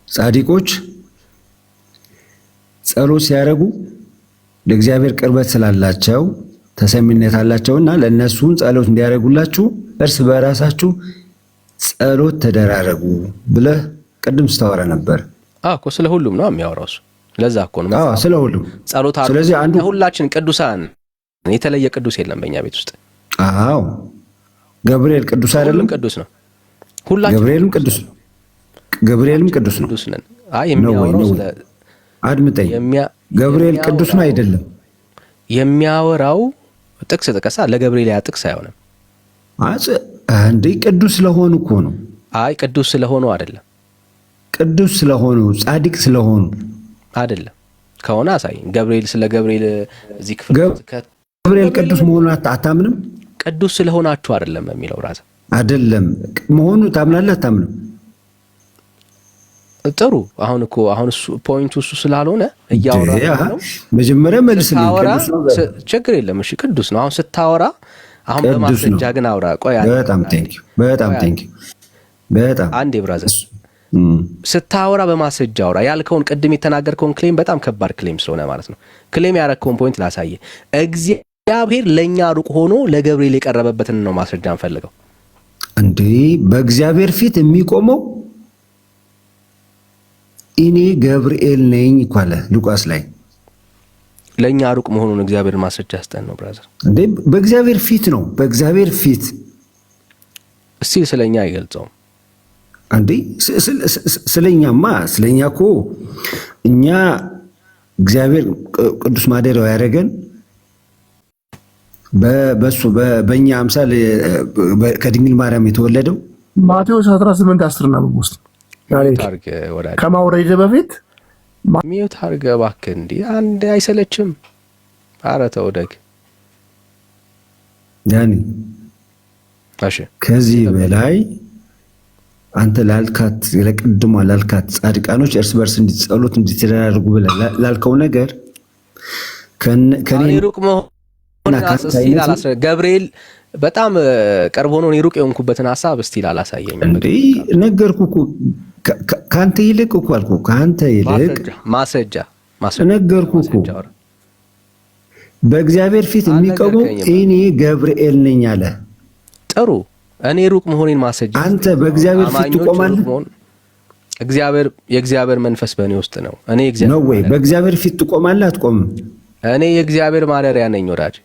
ጻድቆች ጸሎት ሲያደርጉ ለእግዚአብሔር ቅርበት ስላላቸው ተሰሚነት አላቸውና ለእነሱን ጸሎት እንዲያደርጉላችሁ እርስ በራሳችሁ ጸሎት ተደራረጉ ብለህ ቅድም ስታወራ ነበር። እኮ ስለ ሁሉም ነው የሚያወራው እሱ። ለዛ እኮ ነው ስለ ሁሉም ጸሎት አድርጉ። ስለዚህ ሁላችን ቅዱሳን፣ የተለየ ቅዱስ የለም በእኛ ቤት ውስጥ። አዎ ገብርኤል ቅዱስ አይደለም? ቅዱስ ነው። ሁላችን ገብርኤልም ቅዱስ ነው። ገብርኤልም ቅዱስ ነው። ቅዱስ ነን። የሚያወራው ስለ አድምጠኝ። ገብርኤል ቅዱስ ነው አይደለም? የሚያወራው ጥቅስ ጥቀሳ ለገብርኤል ያ ጥቅስ አይሆንም። እንዴ ቅዱስ ስለሆኑ እኮ ነው። አይ ቅዱስ ስለሆኑ አይደለም። ቅዱስ ስለሆኑ ጻድቅ ስለሆኑ አይደለም። ከሆነ አሳይኝ። ገብርኤል ስለ ገብርኤል እዚህ ክፍል ገብርኤል ቅዱስ መሆኑን አታምንም? ቅዱስ ስለሆናችሁ አይደለም የሚለው ብራዘር። አይደለም መሆኑ ታምናለህ አታምንም? ጥሩ። አሁን እሱ ፖይንቱ እሱ ስላልሆነ እያወራ ነው። መጀመሪያ መልስልኝ። ችግር የለም እሺ፣ ቅዱስ ነው። አሁን ስታወራ አሁን በማስረጃ ግን አውራ። ቆይ በጣም ቴንክ ዩ በጣም አንዴ ብራዘር ስታወራ በማስረጃ አውራ። ያልከውን ቅድም የተናገርከውን ክሌም በጣም ከባድ ክሌም ስለሆነ ማለት ነው። ክሌም ያረከውን ፖይንት ላሳየ። እግዚአብሔር ለኛ ሩቅ ሆኖ ለገብርኤል የቀረበበትን ነው ማስረጃ እንፈልገው። እንዴ በእግዚአብሔር ፊት የሚቆመው እኔ ገብርኤል ነኝ እኮ አለ ሉቃስ ላይ። ለኛ ሩቅ መሆኑን እግዚአብሔር ማስረጃ ያስጠን ነው ብራዘር። እንዴ በእግዚአብሔር ፊት ነው፣ በእግዚአብሔር ፊት እስቲ ስለኛ አይገልጸውም። እንዴ ስለኛ እኮ እኛ እግዚአብሔር ቅዱስ ማደሪያው ያደረገን በሱ በእኛ አምሳል ከድንግል ማርያም የተወለደው ማቴዎስ 18:10 ነው ውስጥ ከማውረድ በፊት ሚዩት አድርገህ እባክህ። እንዴ አንድ አይሰለችም? ኧረ ተው ደግ ያኒ እሺ። ከዚህ በላይ አንተ ለቅድሟ ላልካት ጻድቃኖች እርስ በርስ እንዲጸሎት እንዲተዳደርጉ ብለህ ላልከው ነገር ከኔ ሩቅ መሆን ገብርኤል በጣም ቀርቦ ነው ሩቅ የሆንኩበትን ሐሳብ እስቲ አላሳየኝ። እንዴ ነገርኩህ እኮ ካንተ ይልቅ እኮ አልኩህ። ካንተ ይልቅ ማስረጃ ነገርኩህ እኮ። በእግዚአብሔር ፊት የሚቆመው እኔ ገብርኤል ነኝ አለ። ጥሩ። እኔ ሩቅ መሆኔን ማስረጃ አንተ በእግዚአብሔር ፊት ትቆማለህ። የእግዚአብሔር መንፈስ በእኔ ውስጥ ነው። እኔ ነው ወይ በእግዚአብሔር ፊት ትቆማለህ አትቆምም? እኔ የእግዚአብሔር ማደሪያ ነኝ ወዳጅ።